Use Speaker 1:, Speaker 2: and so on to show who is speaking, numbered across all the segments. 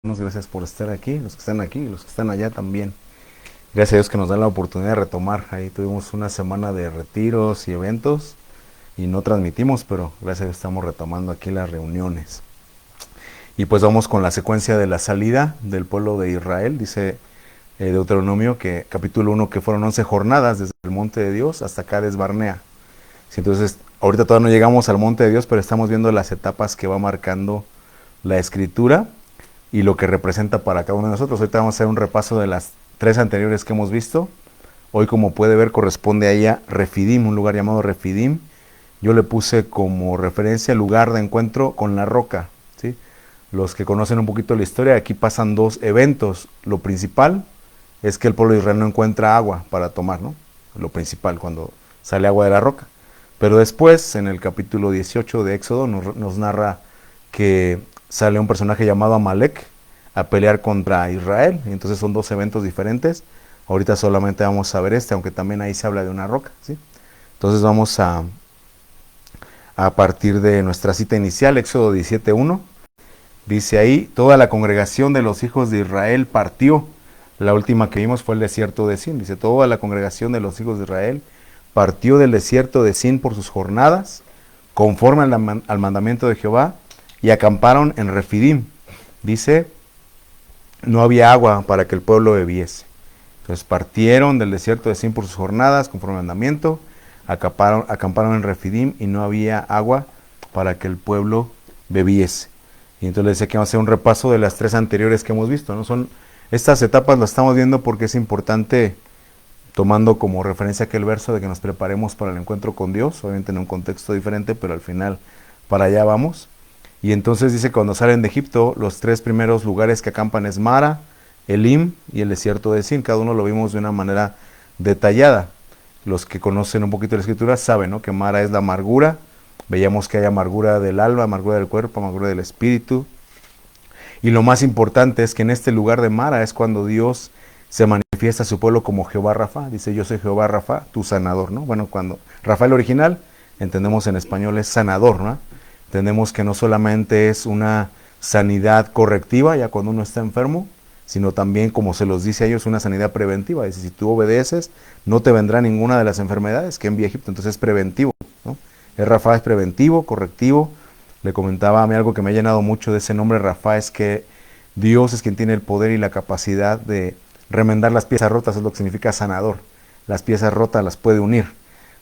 Speaker 1: Gracias por estar aquí, los que están aquí y los que están allá también. Gracias a Dios que nos da la oportunidad de retomar. Ahí tuvimos una semana de retiros y eventos y no transmitimos, pero gracias a Dios estamos retomando aquí las reuniones. Y pues vamos con la secuencia de la salida del pueblo de Israel. Dice Deuteronomio que capítulo 1 que fueron 11 jornadas desde el monte de Dios hasta Cades Barnea. Sí, entonces ahorita todavía no llegamos al monte de Dios, pero estamos viendo las etapas que va marcando la escritura y lo que representa para cada uno de nosotros. Ahorita vamos a hacer un repaso de las tres anteriores que hemos visto. Hoy, como puede ver, corresponde a ella Refidim, un lugar llamado Refidim. Yo le puse como referencia el lugar de encuentro con la roca, ¿sí? Los que conocen un poquito la historia, aquí pasan dos eventos. Lo principal es que el pueblo de Israel no encuentra agua para tomar, ¿no? Lo principal, cuando sale agua de la roca. Pero después, en el capítulo 18 de Éxodo, nos narra que sale un personaje llamado Amalek a pelear contra Israel. Y entonces son dos eventos diferentes. Ahorita solamente vamos a ver este, aunque también ahí se habla de una roca, ¿sí? Entonces vamos a partir de nuestra cita inicial, Éxodo 17:1. Dice ahí, toda la congregación de los hijos de Israel partió. La última que vimos fue el desierto de Sin. Dice, toda la congregación de los hijos de Israel partió del desierto de Sin por sus jornadas, conforme al mandamiento de Jehová, y acamparon en Refidim. Dice, no había agua para que el pueblo bebiese. Entonces partieron del desierto de Sin por sus jornadas, conforme al mandamiento, acamparon en Refidim y no había agua para que el pueblo bebiese. Y entonces les decía que vamos a hacer un repaso de las tres anteriores que hemos visto, ¿no? Estas etapas las estamos viendo porque es importante, tomando como referencia aquel verso de que nos preparemos para el encuentro con Dios, obviamente en un contexto diferente, pero al final para allá vamos. Y entonces dice, cuando salen de Egipto, los tres primeros lugares que acampan es Mara, Elim y el desierto de Sin. Cada uno lo vimos de una manera detallada. Los que conocen un poquito la escritura saben, ¿no?, que Mara es la amargura. Veíamos que hay amargura del alma, amargura del cuerpo, amargura del espíritu. Y lo más importante es que en este lugar de Mara es cuando Dios se manifiesta a su pueblo como Jehová Rafa. Dice, yo soy Jehová Rafa, tu sanador, ¿no? Bueno, cuando Rafael original, entendemos en español, es sanador, ¿no? Entendemos que no solamente es una sanidad correctiva, ya cuando uno está enfermo, sino también, como se los dice a ellos, una sanidad preventiva. Dice, si tú obedeces, no te vendrá ninguna de las enfermedades que envía Egipto. Entonces es preventivo, ¿no? El Rafa es preventivo, correctivo. Le comentaba a mí algo que me ha llenado mucho de ese nombre Rafa, es que Dios es quien tiene el poder y la capacidad de remendar las piezas rotas, es lo que significa sanador. Las piezas rotas las puede unir,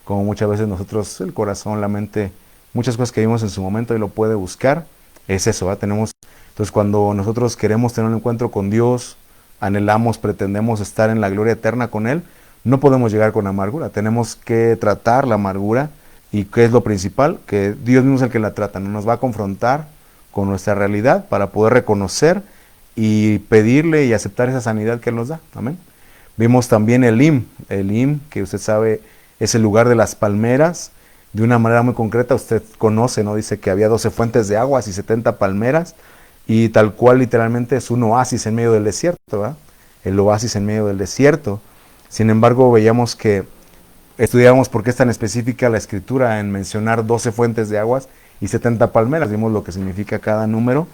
Speaker 1: como muchas veces nosotros, el corazón, la mente, muchas cosas que vimos en su momento y lo puede buscar, es eso, ¿verdad? Entonces cuando nosotros queremos tener un encuentro con Dios, anhelamos, pretendemos estar en la gloria eterna con Él, no podemos llegar con amargura, tenemos que tratar la amargura. ¿Y qué es lo principal? Que Dios mismo es el que la trata, no nos va a confrontar con nuestra realidad para poder reconocer y pedirle y aceptar esa sanidad que Él nos da. Amén. Vimos también el Im, que usted sabe es el lugar de las palmeras, de una manera muy concreta, usted conoce, ¿no? Dice que había 12 fuentes de aguas y 70 palmeras, y tal cual literalmente es un oasis en medio del desierto, ¿verdad? El oasis en medio del desierto. Sin embargo, veíamos que estudiamos por qué es tan específica la escritura en mencionar 12 fuentes de aguas y 70 palmeras. Vimos lo que significa cada número,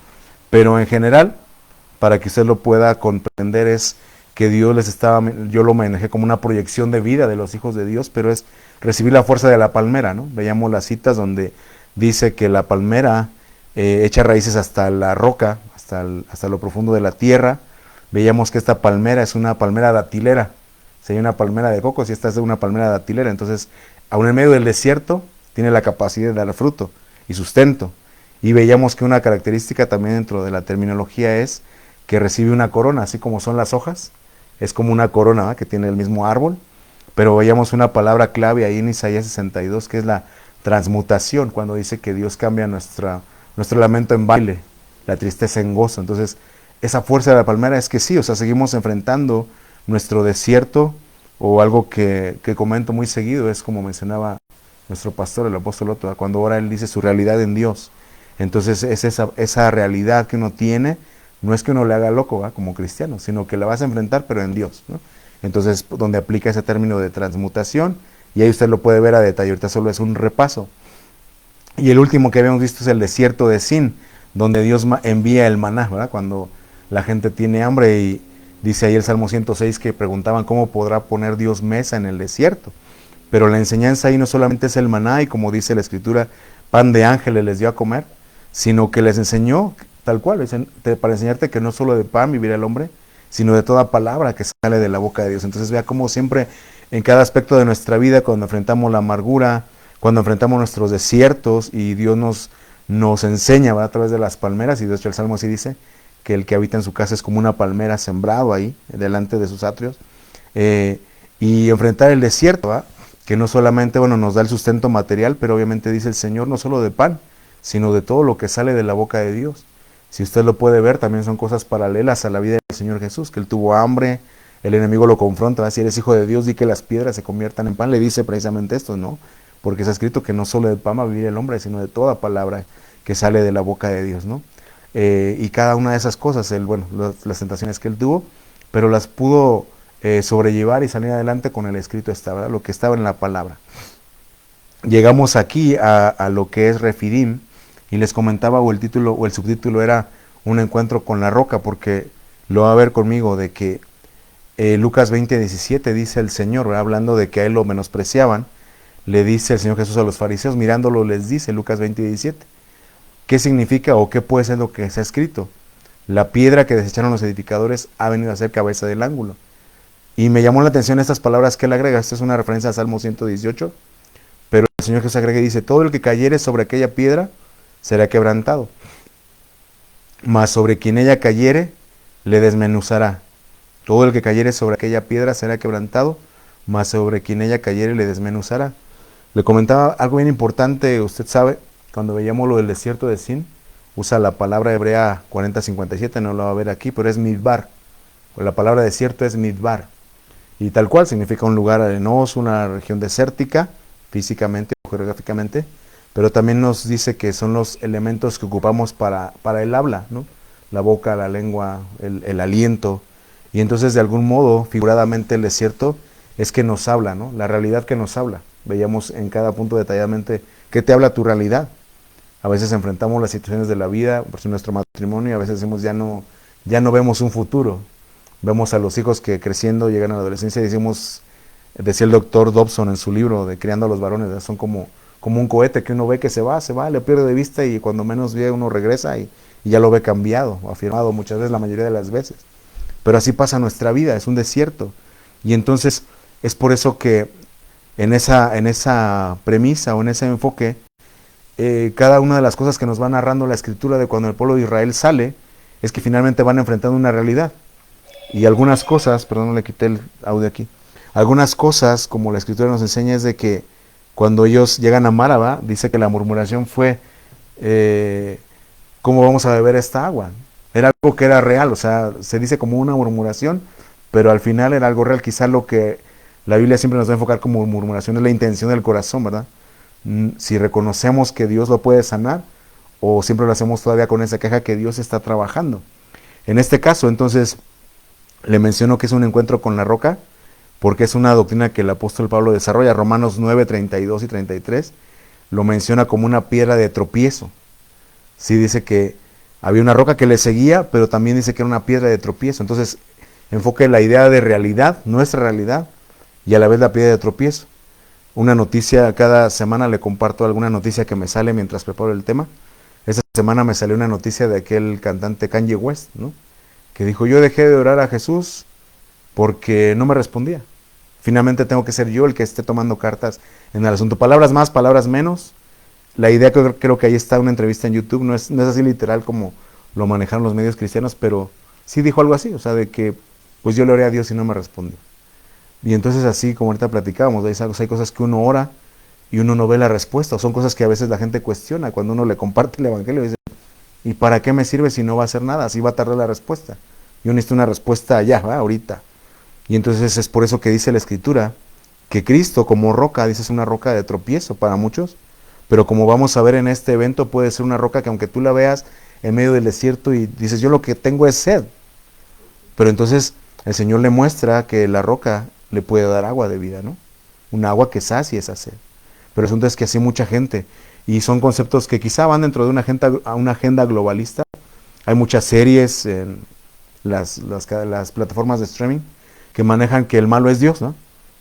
Speaker 1: pero en general, para que usted lo pueda comprender, es que Dios les estaba, yo lo manejé como una proyección de vida de los hijos de Dios, pero es recibir la fuerza de la palmera, ¿no? Veíamos las citas donde dice que la palmera echa raíces hasta la roca, hasta lo profundo de la tierra. Veíamos que esta palmera es una palmera datilera. Si hay una palmera de cocos y esta es una palmera datilera, entonces aún en medio del desierto tiene la capacidad de dar fruto y sustento. Y veíamos que una característica también dentro de la terminología es que recibe una corona, así como son las hojas, es como una corona, ¿verdad?, que tiene el mismo árbol, pero veíamos una palabra clave ahí en Isaías 62, que es la transmutación, cuando dice que Dios cambia nuestro lamento en baile, la tristeza en gozo. Entonces esa fuerza de la palmera es que sí, o sea, seguimos enfrentando nuestro desierto, o algo que comento muy seguido, es como mencionaba nuestro pastor, el apóstol Otto, cuando ahora él dice su realidad en Dios. Entonces es esa realidad que uno tiene, no es que uno le haga loco, ¿va?, como cristiano, sino que la vas a enfrentar, pero en Dios, ¿no? Entonces, donde aplica ese término de transmutación, y ahí usted lo puede ver a detalle, ahorita solo es un repaso. Y el último que habíamos visto es el desierto de Sin, donde Dios envía el maná, ¿verdad? Cuando la gente tiene hambre y dice ahí el Salmo 106 que preguntaban cómo podrá poner Dios mesa en el desierto. Pero la enseñanza ahí no solamente es el maná y como dice la escritura, pan de ángeles les dio a comer, sino que les enseñó tal cual, para enseñarte que no solo de pan vivirá el hombre, sino de toda palabra que sale de la boca de Dios. Entonces vea cómo siempre en cada aspecto de nuestra vida, cuando enfrentamos la amargura, cuando enfrentamos nuestros desiertos y Dios nos enseña, ¿verdad?, a través de las palmeras, y de hecho el Salmo así dice, que el que habita en su casa es como una palmera sembrado ahí, delante de sus atrios, y enfrentar el desierto, ¿verdad?, que no solamente, bueno, nos da el sustento material, pero obviamente dice el Señor, no solo de pan, sino de todo lo que sale de la boca de Dios. Si usted lo puede ver, también son cosas paralelas a la vida del Señor Jesús, que Él tuvo hambre, el enemigo lo confronta, ¿verdad?, si eres hijo de Dios, di que las piedras se conviertan en pan, le dice precisamente esto, ¿no? Porque está escrito que no solo de pan va a vivir el hombre, sino de toda palabra que sale de la boca de Dios, ¿no? Y cada una de esas cosas, las tentaciones que Él tuvo, pero las pudo sobrellevar y salir adelante con el escrito estaba, lo que estaba en la palabra. Llegamos aquí a lo que es Refidim, y les comentaba, o el título o el subtítulo era un encuentro con la roca, porque lo va a ver conmigo de que Lucas 20:17 dice el Señor, ¿verdad?, hablando de que a Él lo menospreciaban, le dice el Señor Jesús a los fariseos, mirándolo les dice, Lucas 20:17, ¿qué significa o qué puede ser lo que se ha escrito? La piedra que desecharon los edificadores ha venido a ser cabeza del ángulo. Y me llamó la atención estas palabras que él agrega. Esta es una referencia a Salmo 118, pero el Señor Jesús agrega y dice, todo el que cayere sobre aquella piedra será quebrantado, mas sobre quien ella cayere le desmenuzará. Todo el que cayere sobre aquella piedra será quebrantado, mas sobre quien ella cayere le desmenuzará. Le comentaba algo bien importante, usted sabe, cuando veíamos lo del desierto de Sin, usa la palabra hebrea 4057, no lo va a ver aquí, pero es midbar. La palabra desierto es midbar. Y tal cual significa un lugar arenoso, una región desértica, físicamente o geográficamente, pero también nos dice que son los elementos que ocupamos para el habla, ¿no? La boca, la lengua, el aliento. Y entonces de algún modo, figuradamente, el desierto es que nos habla, ¿no? La realidad que nos habla. Veíamos en cada punto detalladamente qué te habla tu realidad. A veces enfrentamos las situaciones de la vida, por ejemplo, nuestro matrimonio, y a veces decimos ya no vemos un futuro. Vemos a los hijos que creciendo llegan a la adolescencia y decimos, decía el doctor Dobson en su libro de Criando a los varones, ¿verdad?, son como un cohete que uno ve que se va, le pierde de vista y cuando menos ve uno regresa y ya lo ve cambiado, afirmado muchas veces, la mayoría de las veces. Pero así pasa nuestra vida, es un desierto. Y entonces es por eso que en esa premisa o en ese enfoque, cada una de las cosas que nos va narrando la escritura de cuando el pueblo de Israel sale, es que finalmente van enfrentando una realidad. Y algunas cosas, perdón, no le quité el audio aquí, algunas cosas, como la escritura nos enseña, es de que cuando ellos llegan a Máraba, dice que la murmuración fue, ¿cómo vamos a beber esta agua? Era algo que era real, o sea, se dice como una murmuración, pero al final era algo real. Quizá lo que la Biblia siempre nos va a enfocar como murmuración es la intención del corazón, ¿verdad? Si reconocemos que Dios lo puede sanar, o siempre lo hacemos todavía con esa queja que Dios está trabajando. En este caso, entonces, le menciono que es un encuentro con la roca, porque es una doctrina que el apóstol Pablo desarrolla. Romanos 9, 32 y 33 lo menciona como una piedra de tropiezo. Sí, dice que había una roca que le seguía, pero también dice que era una piedra de tropiezo. Entonces, enfoque la idea de realidad, nuestra realidad, y a la vez la piedra de tropiezo. Una noticia, cada semana le comparto alguna noticia que me sale mientras preparo el tema. Esta semana me salió una noticia de aquel cantante Kanye West, ¿no?, que dijo, yo dejé de orar a Jesús porque no me respondía. Finalmente tengo que ser yo el que esté tomando cartas en el asunto. Palabras más, palabras menos. La idea que creo que ahí está una entrevista en YouTube, no es así literal como lo manejaron los medios cristianos, pero sí dijo algo así, o sea, de que pues yo le oré a Dios y no me respondió. Y entonces así como ahorita platicábamos, hay cosas que uno ora y uno no ve la respuesta, o son cosas que a veces la gente cuestiona cuando uno le comparte el evangelio y dice, ¿y para qué me sirve si no va a hacer nada? Así va a tardar la respuesta. Yo necesito una respuesta ya, ¿va?, ahorita. Y entonces es por eso que dice la Escritura que Cristo como roca, dice, es una roca de tropiezo para muchos, pero como vamos a ver en este evento, puede ser una roca que aunque tú la veas en medio del desierto y dices, yo lo que tengo es sed, pero entonces el Señor le muestra que la roca le puede dar agua de vida, ¿no? Un agua que sacie esa sed. Pero el asunto es que así mucha gente, y son conceptos que quizá van dentro de una agenda globalista. Hay muchas series las plataformas de streaming que manejan que el malo es Dios, ¿no?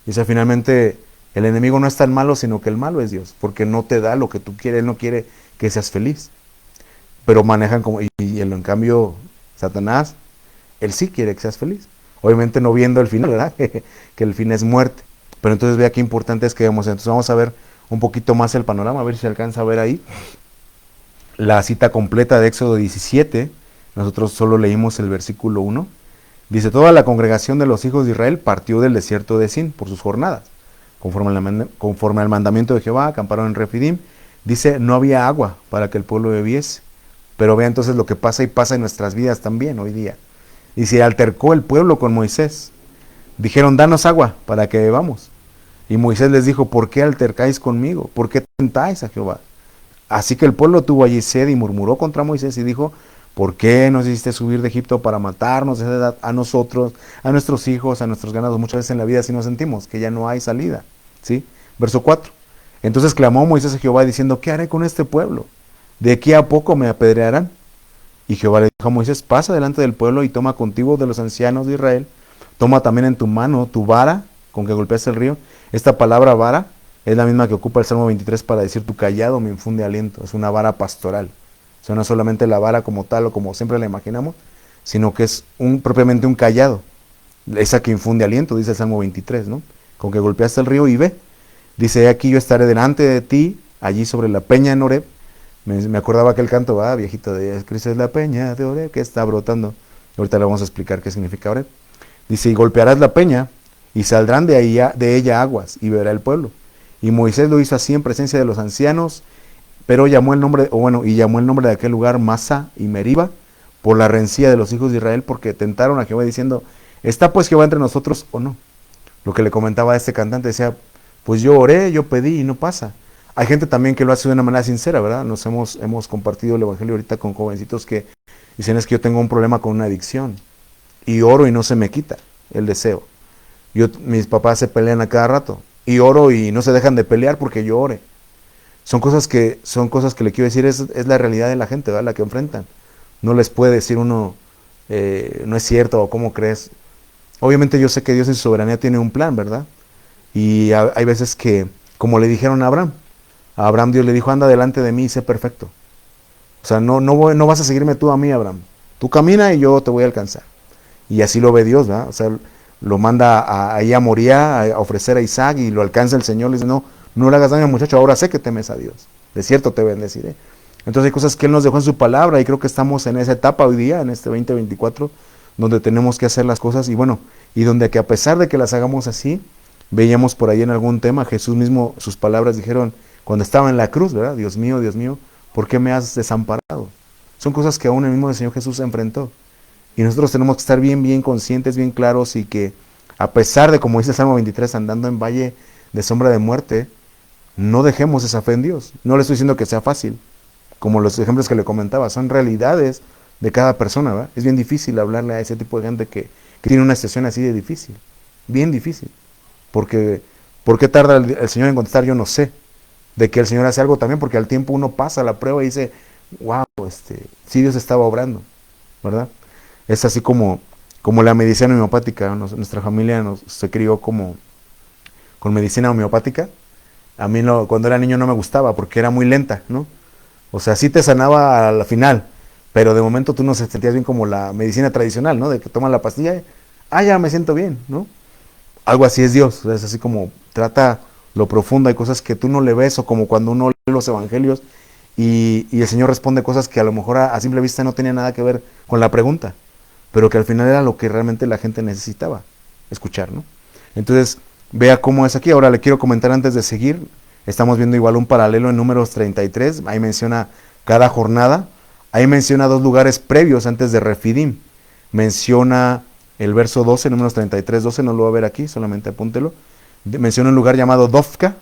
Speaker 1: Dice, finalmente, el enemigo no es tan malo, sino que el malo es Dios, porque no te da lo que tú quieres, él no quiere que seas feliz. Pero manejan como, en cambio, Satanás, él sí quiere que seas feliz. Obviamente no viendo el final, ¿verdad? Que el fin es muerte. Pero entonces vea qué importante es que vemos. Entonces vamos a ver un poquito más el panorama, a ver si se alcanza a ver ahí. La cita completa de Éxodo 17, nosotros solo leímos el versículo 1. Dice, toda la congregación de los hijos de Israel partió del desierto de Sin por sus jornadas. Conforme al mandamiento de Jehová, acamparon en Refidim. Dice, no había agua para que el pueblo bebiese. Pero vea entonces lo que pasa y pasa en nuestras vidas también hoy día. Y se altercó el pueblo con Moisés. Dijeron, danos agua para que bebamos. Y Moisés les dijo, ¿por qué altercáis conmigo? ¿Por qué tentáis a Jehová? Así que el pueblo tuvo allí sed y murmuró contra Moisés y dijo, ¿por qué nos hiciste subir de Egipto para matarnos a nosotros, a nuestros hijos, a nuestros ganados? Muchas veces en la vida sí nos sentimos que ya no hay salida. ¿Sí? Verso 4. Entonces clamó Moisés a Jehová diciendo, ¿qué haré con este pueblo? ¿De aquí a poco me apedrearán? Y Jehová le dijo a Moisés, pasa delante del pueblo y toma contigo de los ancianos de Israel, toma también en tu mano tu vara con que golpeas el río. Esta palabra vara es la misma que ocupa el Salmo 23 para decir tu callado me infunde aliento. Es una vara pastoral. O sea, no solamente la vara como tal o como siempre la imaginamos, sino que es propiamente un callado. Esa que infunde aliento, dice el Salmo 23, ¿no? Con que golpeaste el río y ve. Dice, aquí yo estaré delante de ti, allí sobre la peña en Horeb. Me acordaba aquel canto, viejito, de Cristo es la peña de Horeb, que está brotando. Ahorita le vamos a explicar qué significa Horeb. Dice, y golpearás la peña, y saldrán de ella aguas, y beberá el pueblo. Y Moisés lo hizo así en presencia de los ancianos, pero llamó el nombre de aquel lugar Masa y Meriba, por la rencilla de los hijos de Israel, porque tentaron a Jehová diciendo, ¿está pues Jehová entre nosotros o no? Lo que le comentaba a este cantante, decía, pues yo oré, yo pedí y no pasa. Hay gente también que lo hace de una manera sincera, ¿verdad? Nos hemos compartido el evangelio ahorita con jovencitos que dicen, es que yo tengo un problema con una adicción, y oro y no se me quita el deseo. Mis papás se pelean a cada rato, y oro y no se dejan de pelear porque yo ore. Son cosas que le quiero decir, es la realidad de la gente, ¿verdad? La que enfrentan. No les puede decir uno, no es cierto, o cómo crees. Obviamente yo sé que Dios en su soberanía tiene un plan, ¿verdad? Y hay veces que, como le dijeron a Abraham Dios le dijo, anda delante de mí y sé perfecto. O sea, no vas a seguirme tú a mí, Abraham. Tú camina y yo te voy a alcanzar. Y así lo ve Dios, ¿verdad? O sea, lo manda ahí a Moría a ofrecer a Isaac y lo alcanza el Señor. Le dice, no le hagas daño, muchacho, ahora sé que temes a Dios. De cierto te bendeciré. Entonces hay cosas que Él nos dejó en su palabra y creo que estamos en esa etapa hoy día, en este 2024, donde tenemos que hacer las cosas y bueno, y donde que a pesar de que las hagamos así, veíamos por ahí en algún tema, Jesús mismo, sus palabras dijeron, cuando estaba en la cruz, ¿verdad? Dios mío, ¿por qué me has desamparado? Son cosas que aún el mismo Señor Jesús enfrentó. Y nosotros tenemos que estar bien conscientes, bien claros y que a pesar de, como dice el Salmo 23, andando en valle de sombra de muerte, no dejemos esa fe en Dios. No le estoy diciendo que sea fácil, como los ejemplos que le comentaba, son realidades de cada persona, ¿verdad? Es bien difícil hablarle a ese tipo de gente que tiene una situación así de difícil, bien difícil. Porque, ¿por qué tarda el Señor en contestar? Yo no sé. De que el Señor hace algo también, porque al tiempo uno pasa la prueba y dice, wow, sí Dios estaba obrando, ¿verdad? Es así como la medicina homeopática. Nuestra familia se crió con medicina homeopática. A mí cuando era niño no me gustaba porque era muy lenta, ¿no? O sea, sí te sanaba a la final, pero de momento tú no se sentías bien como la medicina tradicional, ¿no? De que tomas la pastilla, ya me siento bien, ¿no? Algo así es Dios, es así como trata lo profundo, hay cosas que tú no le ves, o como cuando uno lee los evangelios y el Señor responde cosas que a lo mejor a simple vista no tenía nada que ver con la pregunta, pero que al final era lo que realmente la gente necesitaba escuchar, ¿no? Entonces, vea cómo es aquí. Ahora le quiero comentar antes de seguir, estamos viendo igual un paralelo en Números 33, ahí menciona cada jornada, ahí menciona 2 lugares previos antes de Refidim, menciona el verso 12, Números 33, 12, no lo va a ver aquí, solamente apúntelo, menciona un lugar llamado Dofka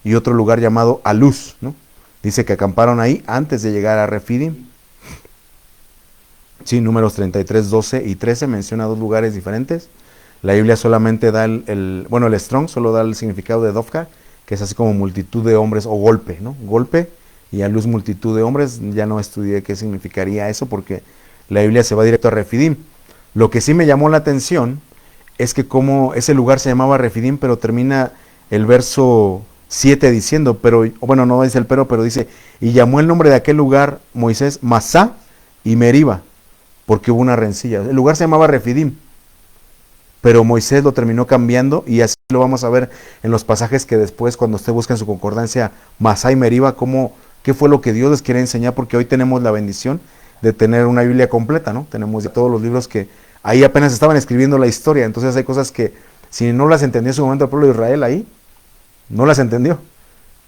Speaker 1: y otro lugar llamado Aluz, ¿no? Dice que acamparon ahí antes de llegar a Refidim. Sí, Números 33, 12 y 13 menciona 2 lugares diferentes. La Biblia solamente da el Strong solo da el significado de Dofka, que es así como multitud de hombres, o golpe, ¿no? Golpe, y Aluz multitud de hombres. Ya no estudié qué significaría eso porque la Biblia se va directo a Refidim. Lo que sí me llamó la atención es que como ese lugar se llamaba Refidim, pero termina el verso 7 diciendo, pero, bueno, no dice el pero dice, y llamó el nombre de aquel lugar Moisés Masá y Meriba, porque hubo una rencilla. El lugar se llamaba Refidim, pero Moisés lo terminó cambiando, y así lo vamos a ver en los pasajes que después, cuando usted busca en su concordancia Masá y Meriba, qué fue lo que Dios les quería enseñar, porque hoy tenemos la bendición de tener una Biblia completa, ¿no? Tenemos ya todos los libros que ahí apenas estaban escribiendo la historia, entonces hay cosas que si no las entendió en su momento el pueblo de Israel ahí, no las entendió.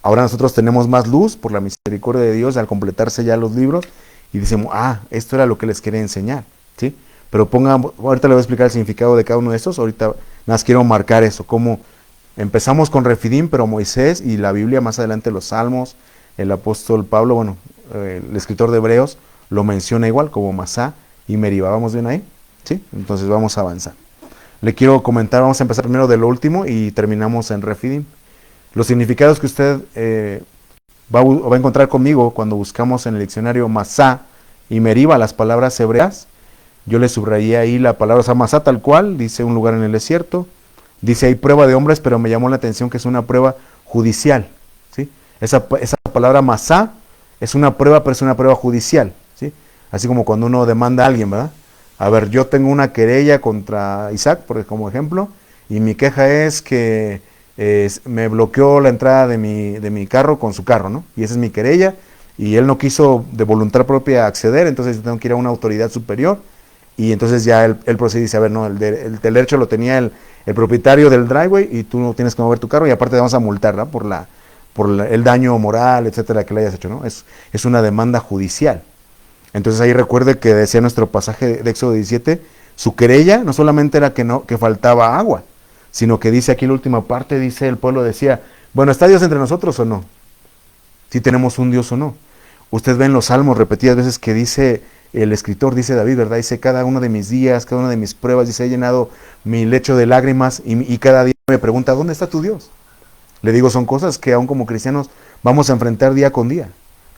Speaker 1: Ahora nosotros tenemos más luz por la misericordia de Dios al completarse ya los libros y decimos, esto era lo que les quería enseñar, ¿sí? Pero ahorita le voy a explicar el significado de cada uno de estos, ahorita nada más quiero marcar eso, cómo empezamos con Refidim, pero Moisés y la Biblia, más adelante los Salmos, el apóstol Pablo, bueno, el escritor de Hebreos, lo menciona igual como Masá y Meriba. ¿Vamos bien ahí? ¿Sí? Entonces vamos a avanzar. Le quiero comentar, vamos a empezar primero de lo último y terminamos en Refidim. Los significados que usted va a encontrar conmigo cuando buscamos en el diccionario Masá y Meriba, las palabras hebreas, yo le subrayé ahí la palabra, o sea, Masá tal cual, dice un lugar en el desierto, dice ahí prueba de hombres, pero me llamó la atención que es una prueba judicial, ¿sí? Esa palabra Masá es una prueba, pero es una prueba judicial, ¿sí? Así como cuando uno demanda a alguien, ¿verdad? A ver, yo tengo una querella contra Isaac, como ejemplo, y mi queja es que me bloqueó la entrada de mi carro con su carro, ¿no? Y esa es mi querella, y él no quiso de voluntad propia acceder, entonces tengo que ir a una autoridad superior, y entonces ya él procede y dice, a ver, no, el derecho lo tenía el propietario del driveway, y tú no tienes que mover tu carro, y aparte te vamos a multar, ¿no? por el daño moral, etcétera, que le hayas hecho, ¿no? Es una demanda judicial. Entonces ahí recuerde que decía nuestro pasaje de Éxodo 17, su querella no solamente era que faltaba agua, sino que dice aquí en la última parte, dice el pueblo decía, bueno, ¿está Dios entre nosotros o no? Si tenemos un Dios o no. Usted ve en los salmos repetidas veces que dice el escritor, dice David, ¿verdad? Dice, cada uno de mis días, cada una de mis pruebas, dice, he llenado mi lecho de lágrimas y cada día me pregunta, ¿dónde está tu Dios? Le digo, son cosas que aún como cristianos vamos a enfrentar día con día.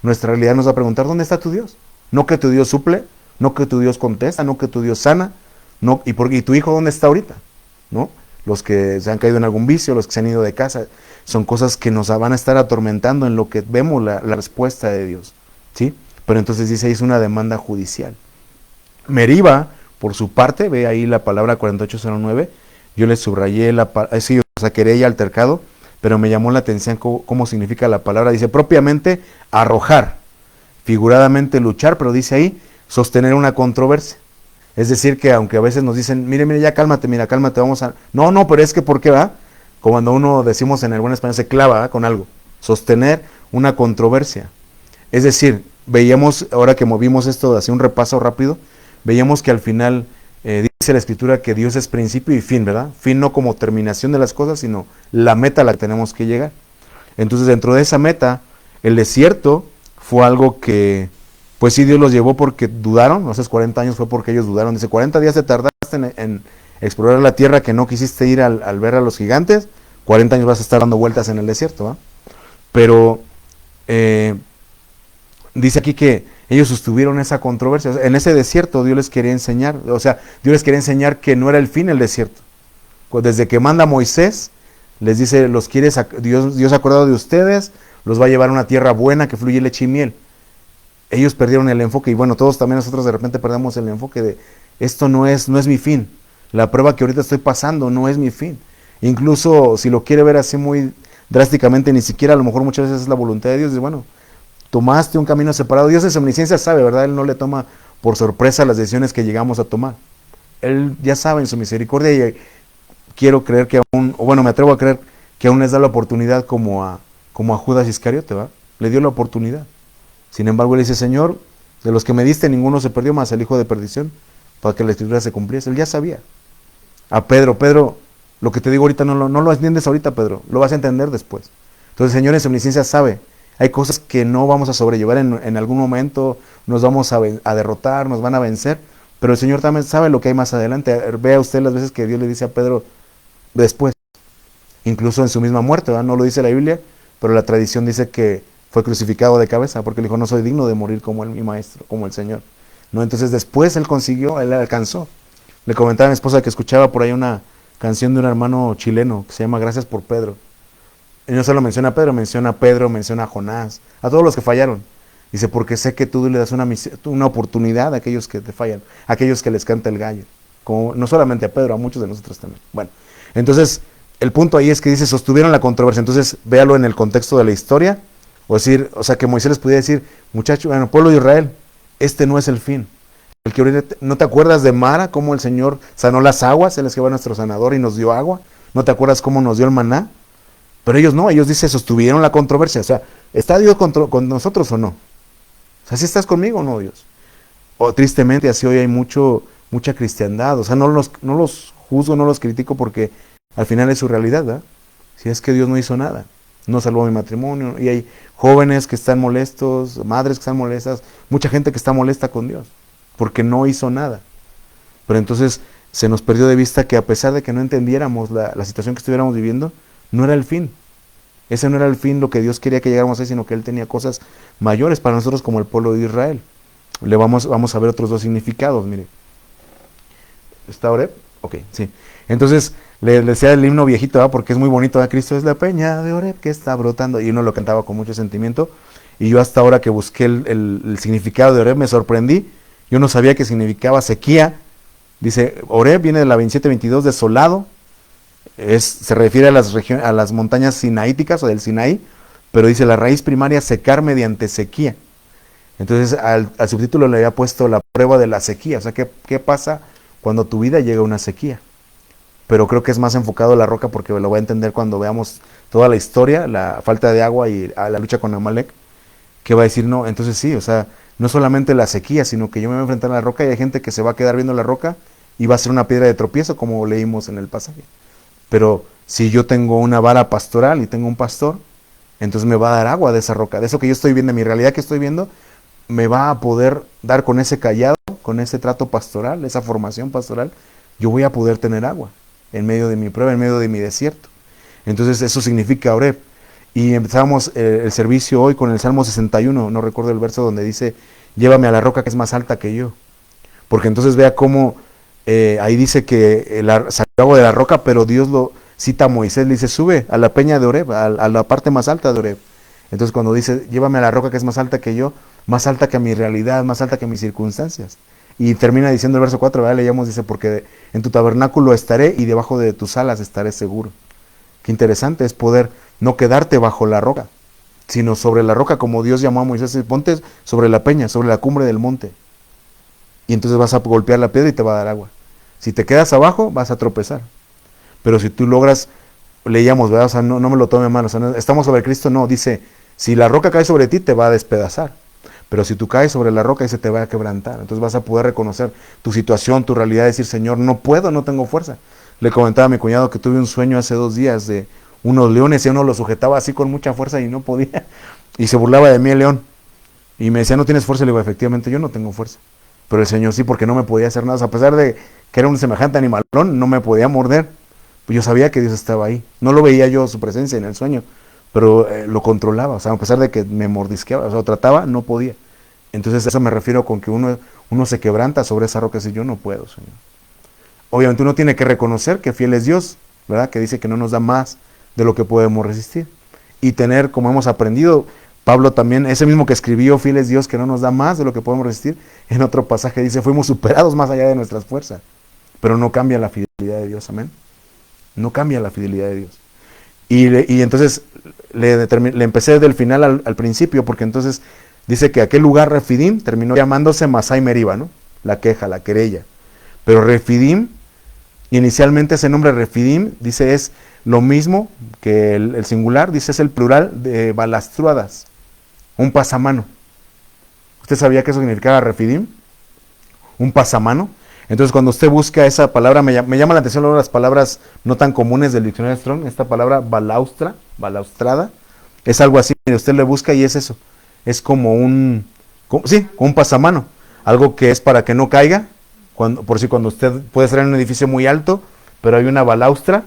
Speaker 1: Nuestra realidad nos va a preguntar, ¿dónde está tu Dios? No que tu Dios suple, no que tu Dios contesta, no que tu Dios sana, no, y tu hijo ¿dónde está ahorita? ¿No? Los que se han caído en algún vicio, los que se han ido de casa, son cosas que nos van a estar atormentando en lo que vemos la respuesta de Dios, ¿sí? Pero entonces dice, ahí es una demanda judicial. Meriba, por su parte, ve ahí la palabra 4809, yo le subrayé querella, altercado, pero me llamó la atención cómo significa la palabra, dice propiamente arrojar, figuradamente luchar, pero dice ahí sostener una controversia. Es decir, que aunque a veces nos dicen, mire, ya cálmate, vamos a... No, pero es que ¿por qué va? Como cuando uno decimos en el buen español, se clava con algo. Sostener una controversia. Es decir, veíamos, ahora que movimos esto, hacia un repaso rápido, veíamos que al final dice la Escritura que Dios es principio y fin, ¿verdad? Fin no como terminación de las cosas, sino la meta a la que tenemos que llegar. Entonces, dentro de esa meta, el desierto fue algo que, pues sí, Dios los llevó porque dudaron, esos 40 años fue porque ellos dudaron. Dice, 40 días te tardaste en explorar la tierra que no quisiste ir al ver a los gigantes, 40 años vas a estar dando vueltas en el desierto, ¿verdad? Pero dice aquí que ellos sostuvieron esa controversia. O sea, en ese desierto Dios les quería enseñar, que no era el fin el desierto. Pues desde que manda a Moisés, les dice, Dios ha acordado de ustedes, los va a llevar a una tierra buena que fluye leche y miel. Ellos perdieron el enfoque, y bueno, todos también nosotros de repente perdemos el enfoque de, esto no es mi fin. La prueba que ahorita estoy pasando no es mi fin. Incluso si lo quiere ver así muy drásticamente, ni siquiera a lo mejor muchas veces es la voluntad de Dios. Dice, bueno, tomaste un camino separado. Dios en su omnisciencia sabe, ¿verdad? Él no le toma por sorpresa las decisiones que llegamos a tomar. Él ya sabe en su misericordia, y quiero creer que aún, o bueno, me atrevo a creer que aún les da la oportunidad como a Judas Iscariote, ¿verdad? Le dio la oportunidad. Sin embargo, él dice, Señor, de los que me diste ninguno se perdió, más el hijo de perdición, para que la escritura se cumpliese. Él ya sabía. A Pedro, lo que te digo ahorita no lo entiendes ahorita, Pedro, lo vas a entender después. Entonces, el Señor en su omnisciencia sabe, hay cosas que no vamos a sobrellevar en algún momento, nos vamos a derrotar, nos van a vencer, pero el Señor también sabe lo que hay más adelante. Vea usted las veces que Dios le dice a Pedro después, incluso en su misma muerte, ¿verdad? No lo dice la Biblia, pero la tradición dice que fue crucificado de cabeza, porque él dijo, no soy digno de morir como mi maestro, como el Señor. ¿No? Entonces después él alcanzó. Le comentaba a mi esposa que escuchaba por ahí una canción de un hermano chileno que se llama Gracias por Pedro. Y no solo menciona a Pedro, menciona a Jonás, a todos los que fallaron. Dice, porque sé que tú le das una oportunidad a aquellos que te fallan, a aquellos que les canta el gallo. Como, no solamente a Pedro, a muchos de nosotros también. Bueno, entonces, el punto ahí es que dice, sostuvieron la controversia. Entonces, véalo en el contexto de la historia. O decir, o sea, que Moisés les pudiera decir, muchachos, bueno, pueblo de Israel, este no es el fin. El que ahorita, ¿no te acuerdas de Mara, cómo el Señor sanó las aguas? Él es que va nuestro sanador y nos dio agua. ¿No te acuerdas cómo nos dio el maná? Pero ellos no, ellos dicen, sostuvieron la controversia. O sea, ¿está Dios con nosotros o no? O sea, ¿sí estás conmigo o no, Dios? O tristemente, así hoy hay mucha cristiandad. O sea, no los juzgo, no los critico porque al final es su realidad, ¿verdad? Si es que Dios no hizo nada, no salvó mi matrimonio. Y hay jóvenes que están molestos, madres que están molestas, mucha gente que está molesta con Dios porque no hizo nada. Pero entonces se nos perdió de vista que a pesar de que no entendiéramos la situación que estuviéramos viviendo, no era el fin. Ese no era el fin, lo que Dios quería que llegáramos a, sino que Él tenía cosas mayores para nosotros como el pueblo de Israel. Vamos a ver otros dos significados, mire. ¿Está Oreb? Ok, sí. Entonces, le decía el himno viejito, ¿verdad? Porque es muy bonito, ¿verdad? Cristo es la peña de Oreb que está brotando. Y uno lo cantaba con mucho sentimiento. Y yo hasta ahora que busqué el significado de Oreb me sorprendí. Yo no sabía que significaba sequía. Dice, Oreb viene de la 2722, desolado. Se refiere a las montañas sinaíticas o del Sinaí, pero dice la raíz primaria secar mediante sequía. Entonces al subtítulo le había puesto la prueba de la sequía, o sea, ¿qué pasa cuando tu vida llega a una sequía? Pero creo que es más enfocado a la roca porque lo voy a entender cuando veamos toda la historia, la falta de agua y a la lucha con Amalek, que va a decir, no, entonces sí, o sea, no solamente la sequía, sino que yo me voy a enfrentar a la roca y hay gente que se va a quedar viendo la roca y va a ser una piedra de tropiezo, como leímos en el pasaje. Pero si yo tengo una vara pastoral y tengo un pastor, entonces me va a dar agua de esa roca, de eso que yo estoy viendo, mi realidad que estoy viendo, me va a poder dar con ese callado, con ese trato pastoral, esa formación pastoral, yo voy a poder tener agua en medio de mi prueba, en medio de mi desierto. Entonces eso significa Oreb. Y empezamos el servicio hoy con el Salmo 61, no recuerdo el verso donde dice, llévame a la roca que es más alta que yo. Porque entonces vea cómo ahí dice que salió agua de la roca, pero Dios lo cita a Moisés, le dice, sube a la peña de Oreb, a la parte más alta de Oreb. Entonces cuando dice, llévame a la roca que es más alta que yo, más alta que mi realidad, más alta que mis circunstancias. Y termina diciendo el verso 4, ¿verdad? Leíamos, dice, porque en tu tabernáculo estaré y debajo de tus alas estaré seguro. Qué interesante es poder no quedarte bajo la roca, sino sobre la roca, como Dios llamó a Moisés, ponte sobre la peña, sobre la cumbre del monte. Y entonces vas a golpear la piedra y te va a dar agua. Si te quedas abajo, vas a tropezar. Pero si tú logras, leíamos, ¿verdad? O sea, no me lo tome mal, o sea, estamos sobre Cristo, no, dice, si la roca cae sobre ti, te va a despedazar. Pero si tú caes sobre la roca, se te va a quebrantar. Entonces vas a poder reconocer tu situación, tu realidad, decir, Señor, no puedo, no tengo fuerza. Le comentaba a mi cuñado que tuve un sueño hace 2 días de unos leones y uno lo sujetaba así con mucha fuerza y no podía. Y se burlaba de mí el león. Y me decía, ¿no tienes fuerza? Le digo, efectivamente, yo no tengo fuerza. Pero el Señor sí, porque no me podía hacer nada. O sea, a pesar de que era un semejante animalón, no me podía morder. Pues yo sabía que Dios estaba ahí. No lo veía yo su presencia en el sueño, pero lo controlaba. O sea, a pesar de que me mordisqueaba, o sea, lo trataba, no podía. Entonces a eso me refiero con que uno se quebranta sobre esa roca y dice, yo no puedo, Señor. Obviamente uno tiene que reconocer que fiel es Dios, ¿verdad? Que dice que no nos da más de lo que podemos resistir. Y tener, como hemos aprendido, Pablo también, ese mismo que escribió, fiel es Dios que no nos da más de lo que podemos resistir, en otro pasaje dice, fuimos superados más allá de nuestras fuerzas. Pero no cambia la fidelidad de Dios, amén. No cambia la fidelidad de Dios. Y entonces le empecé desde el final al principio, porque entonces dice que aquel lugar Refidim terminó llamándose Masai Meriba, ¿no? La queja, la querella. Pero Refidim, inicialmente ese nombre Refidim, dice es lo mismo que el singular, dice es el plural de balastruadas, un pasamano. ¿Usted sabía que eso significaba Refidim? Un pasamano. Entonces cuando usted busca esa palabra, me llama la atención luego las palabras no tan comunes del diccionario Strong, esta palabra balaustrada, es algo así, usted le busca y es eso, es como un pasamano, algo que es para que no caiga, cuando usted puede estar en un edificio muy alto, pero hay una balaustra,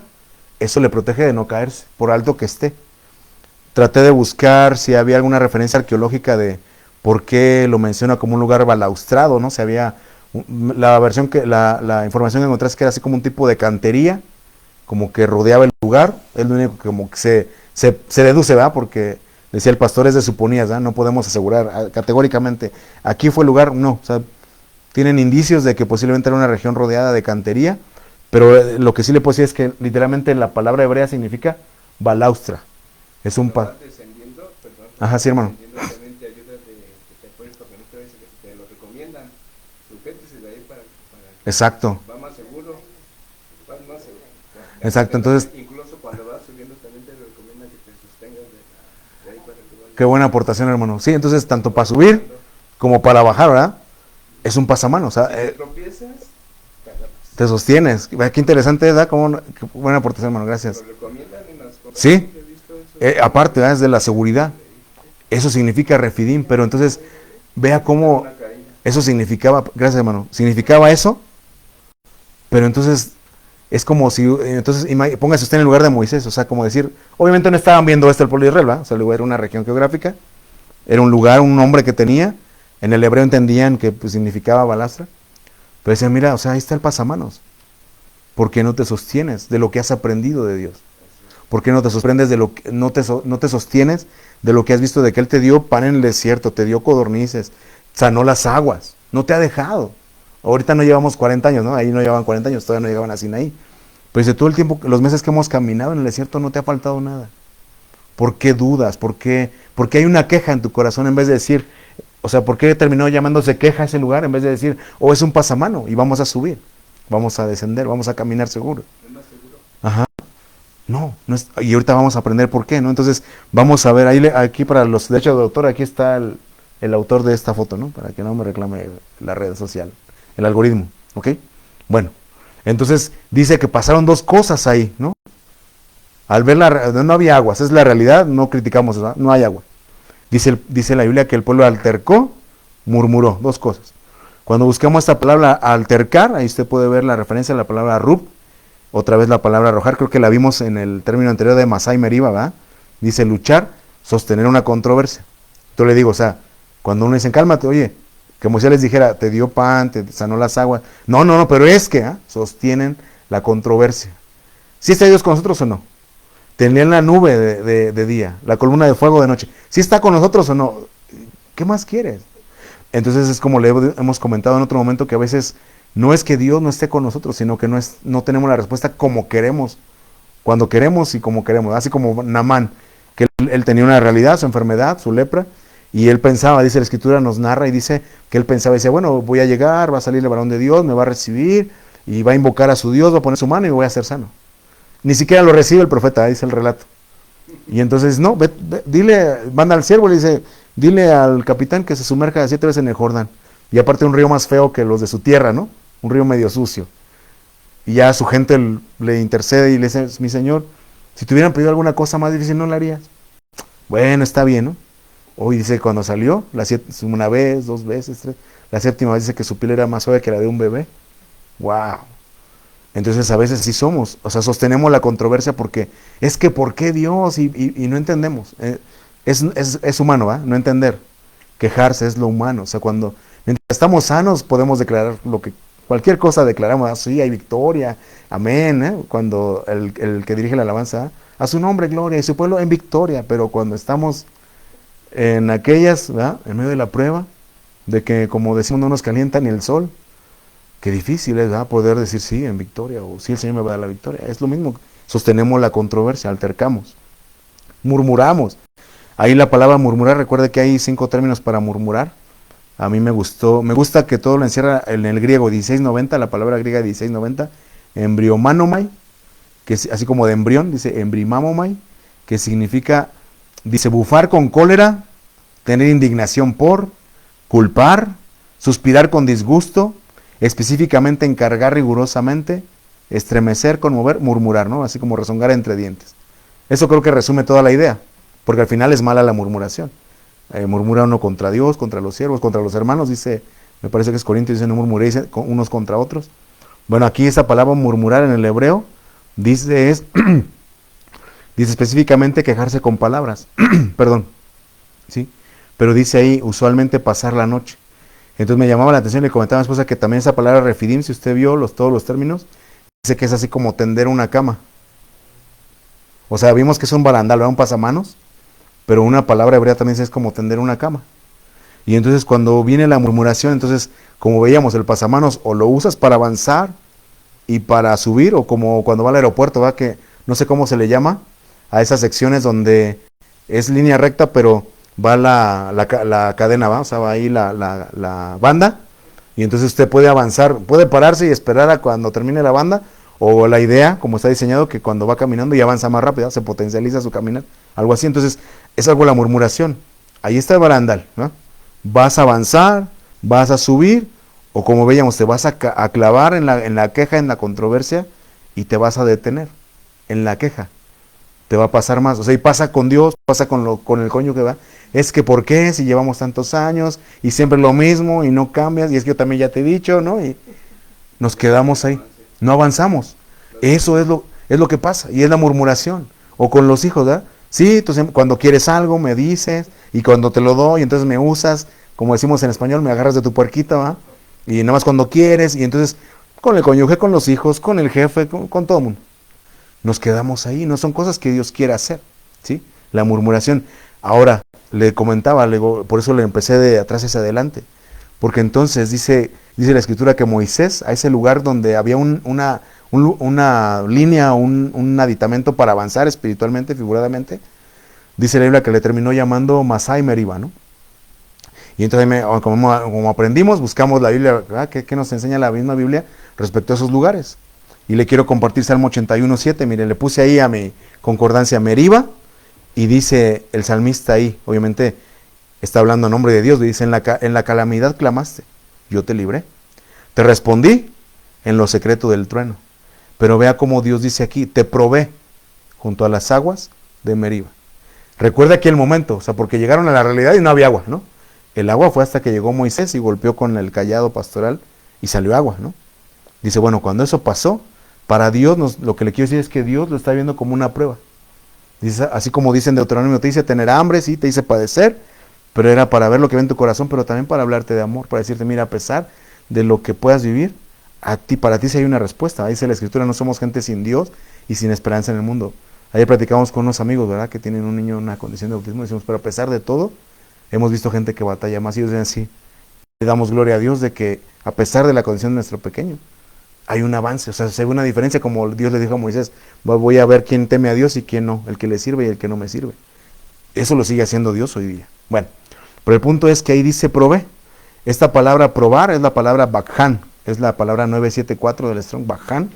Speaker 1: eso le protege de no caerse, por alto que esté. Traté de buscar si había alguna referencia arqueológica de por qué lo menciona como un lugar balaustrado, ¿no? Si había La versión la información que encontré es que era así como un tipo de cantería, como que rodeaba el lugar. Es lo único que como que se deduce, ¿verdad? Porque decía el pastor, es de suponías, ¿verdad? No podemos asegurar categóricamente. Aquí fue el lugar, no. O sea, tienen indicios de que posiblemente era una región rodeada de cantería, pero lo que sí le puedo decir es que literalmente la palabra hebrea significa balaustra. Es un
Speaker 2: descendiendo, perdón,
Speaker 1: Ajá, sí, hermano.
Speaker 2: descendiendo también te ayuda que te acuerdes porque muchas veces te lo recomiendan. Sujétese de ahí para que
Speaker 1: Exacto.
Speaker 2: va más seguro. Vas más seguro.
Speaker 1: Exacto, entonces,
Speaker 2: Incluso cuando vas subiendo también te recomiendan que te sostengas de ahí para que vayas.
Speaker 1: qué buena aportación, hermano. Sí, entonces, tanto para subir como para bajar, ¿verdad? Es un pasamano, o sea,
Speaker 2: Si tropiezas, te agarras.
Speaker 1: te sostienes. Qué interesante, ¿verdad? Qué buena aportación, hermano, gracias.
Speaker 2: Lo recomiendan en las cosas
Speaker 1: Sí,
Speaker 2: que he visto eso.
Speaker 1: aparte, ¿verdad? Es de la seguridad. Eso significa refidim, pero entonces, vea cómo
Speaker 2: Una caída.
Speaker 1: eso significaba, gracias, hermano, significaba eso, pero entonces es como si, entonces póngase usted en el lugar de Moisés, o sea, como decir, obviamente no estaban viendo esto el pueblo de Israel, ¿verdad? O sea, el lugar era una región geográfica, era un lugar, un nombre que tenía, en el hebreo entendían que pues, significaba balastra, pero decían, mira, o sea, ahí está el pasamanos, ¿por qué no te sostienes de lo que has aprendido de Dios? ¿Por qué no te sorprendes de lo que no te sostienes de lo que has visto de que Él te dio pan en el desierto, te dio codornices, sanó las aguas, no te ha dejado? Ahorita no llevamos 40 años, ¿no? Ahí no llevaban 40 años, todavía no llegaban a Sinaí. Pero dice, todo el tiempo, los meses que hemos caminado en el desierto no te ha faltado nada. ¿Por qué dudas? ¿Por qué hay una queja en tu corazón en vez de decir, o sea, ¿por qué terminó llamándose queja ese lugar en vez de decir, oh, es un pasamano y vamos a subir, vamos a descender, vamos a caminar seguro?
Speaker 2: Es más seguro.
Speaker 1: Ajá. No, no es, y ahorita vamos a aprender por qué, ¿no? Entonces, vamos a ver, ahí aquí para los derechos de autor, aquí está el autor de esta foto, ¿no? Para que no me reclame la red social, el algoritmo, ¿ok? Bueno, entonces dice que pasaron dos cosas ahí, ¿no? Al ver no había aguas, es la realidad, no criticamos, ¿verdad? No hay agua. Dice la Biblia que el pueblo altercó, murmuró, dos cosas. Cuando buscamos esta palabra altercar, ahí usted puede ver la referencia a la palabra rub, otra vez la palabra arrojar, creo que la vimos en el término anterior de Masai Meriba, ¿verdad? Dice luchar, sostener una controversia. Yo le digo, o sea, cuando uno dice, cálmate, oye, que Moisés les dijera, te dio pan, te sanó las aguas. No, pero es que sostienen la controversia. ¿Sí está Dios con nosotros o no? Tenían la nube de día, la columna de fuego de noche. ¿Sí está con nosotros o no? ¿Qué más quieres? Entonces es como le hemos comentado en otro momento que a veces no es que Dios no esté con nosotros, sino que no tenemos la respuesta como queremos, cuando queremos y como queremos. Así como Naamán, que él tenía una realidad, su enfermedad, su lepra, y él pensaba, dice la Escritura, nos narra y dice que él pensaba, dice, bueno, voy a llegar, va a salir el varón de Dios, me va a recibir y va a invocar a su Dios, va a poner su mano y me voy a hacer sano. Ni siquiera lo recibe el profeta, dice el relato. Y entonces, no, dile, manda al siervo, le dice, dile al capitán que se sumerja 7 veces en el Jordán. Y aparte un río más feo que los de su tierra, ¿no? Un río medio sucio. Y ya su gente le intercede y le dice, mi señor, si te hubieran pedido alguna cosa más difícil, ¿no la harías? Bueno, está bien, ¿no? Hoy dice cuando salió, una vez, 2 veces, 3, la séptima vez dice que su piel era más suave que la de un bebé. ¡Wow! Entonces a veces sí somos, o sea, sostenemos la controversia porque es que ¿por qué Dios? Y no entendemos. Es humano, ¿va? No entender. Quejarse es lo humano. O sea, mientras estamos sanos podemos declarar cualquier cosa declaramos, sí, hay victoria, amén, ¿eh? Cuando el que dirige la alabanza, a su nombre gloria y su pueblo en victoria, pero cuando estamos en aquellas, ¿verdad? En medio de la prueba, de que como decimos no nos calienta ni el sol, qué difícil es, ¿verdad? Poder decir sí en victoria o sí el Señor me va a dar la victoria. Es lo mismo, sostenemos la controversia, altercamos, murmuramos. Ahí la palabra murmurar, recuerde que hay 5 términos para murmurar. A mí me gusta que todo lo encierra en el griego 1690, la palabra griega 1690, embriomanomai, que es así como de embrión, dice embrimamomai, que significa, dice bufar con cólera, tener indignación por, culpar, suspirar con disgusto, específicamente encargar rigurosamente, estremecer, conmover, murmurar, ¿no? Así como rezongar entre dientes. Eso creo que resume toda la idea, porque al final es mala la murmuración. Murmura uno contra Dios, contra los siervos, contra los hermanos, dice, me parece que es Corintios, dice no murmuréis unos contra otros. Bueno, aquí esa palabra murmurar en el hebreo dice específicamente quejarse con palabras, perdón, ¿sí? Pero dice ahí usualmente pasar la noche. Entonces me llamaba la atención y le comentaba a mi esposa que también esa palabra refidim, si usted vio todos los términos, dice que es así como tender una cama. O sea, vimos que es un barandal, ¿verdad? Un pasamanos, pero una palabra hebrea también es como tender una cama. Y entonces cuando viene la murmuración, entonces como veíamos el pasamanos o lo usas para avanzar y para subir, o como cuando va al aeropuerto, ¿verdad? Que no sé cómo se le llama a esas secciones donde es línea recta, pero va la cadena, ¿va? O sea, va ahí la banda, y entonces usted puede avanzar, puede pararse y esperar a cuando termine la banda, o la idea, como está diseñado, que cuando va caminando y avanza más rápido, se potencializa su caminar, algo así. Entonces es algo la murmuración. Ahí está el barandal, ¿no? Vas a avanzar, vas a subir, o como veíamos, te vas a clavar en la queja, en la controversia, y te vas a detener en la queja. Te va a pasar más, o sea, y pasa con Dios, pasa con el cónyuge, va. Es que ¿por qué? Si llevamos tantos años y siempre lo mismo y no cambias, y es que yo también ya te he dicho, ¿no? Y nos quedamos ahí, no avanzamos. Eso es lo que pasa, y es la murmuración. O con los hijos, ¿verdad? Sí, entonces cuando quieres algo me dices, y cuando te lo doy, entonces me usas, como decimos en español, me agarras de tu puerquita, ¿va? Y nada más cuando quieres, y entonces con el cónyuge, con los hijos, con el jefe, con todo el mundo. Nos quedamos ahí, no son cosas que Dios quiere hacer, ¿sí? La murmuración. Ahora, le comentaba, por eso le empecé de atrás hacia adelante, porque entonces dice la Escritura que Moisés, a ese lugar donde había una línea, un aditamento para avanzar espiritualmente, figuradamente, dice la Biblia que le terminó llamando Masá y Meriba, ¿no? Y entonces, como aprendimos, buscamos la Biblia, ¿verdad? ¿Qué nos enseña la misma Biblia respecto a esos lugares? Y le quiero compartir Salmo 81:7, mire, le puse ahí a mi concordancia Meriba, y dice el salmista ahí, obviamente está hablando en nombre de Dios, dice, en la calamidad clamaste, yo te libré, te respondí en lo secreto del trueno. Pero vea cómo Dios dice aquí, te probé junto a las aguas de Meriba. Recuerda aquí el momento, o sea, porque llegaron a la realidad y no había agua, ¿no? El agua fue hasta que llegó Moisés y golpeó con el cayado pastoral y salió agua, ¿no? Dice, bueno, cuando eso pasó, para Dios, lo que le quiero decir es que Dios lo está viendo como una prueba. Dice, así como dice en Deuteronomio, te dice tener hambre, sí, te dice padecer, pero era para ver lo que ve en tu corazón, pero también para hablarte de amor, para decirte, mira, a pesar de lo que puedas vivir, para ti sí hay una respuesta. Ahí dice la Escritura, no somos gente sin Dios y sin esperanza en el mundo. Ayer platicamos con unos amigos, ¿verdad?, que tienen un niño en una condición de autismo, y decimos, pero a pesar de todo, hemos visto gente que batalla más, y ellos dicen así, le damos gloria a Dios de que a pesar de la condición de nuestro pequeño, hay un avance, o sea, se ve una diferencia, como Dios le dijo a Moisés, voy a ver quién teme a Dios y quién no, el que le sirve y el que no me sirve. Eso lo sigue haciendo Dios hoy día. Bueno, pero el punto es que ahí dice probé. Esta palabra probar es la palabra bakhan, es la palabra 974 del Strong, bakhan,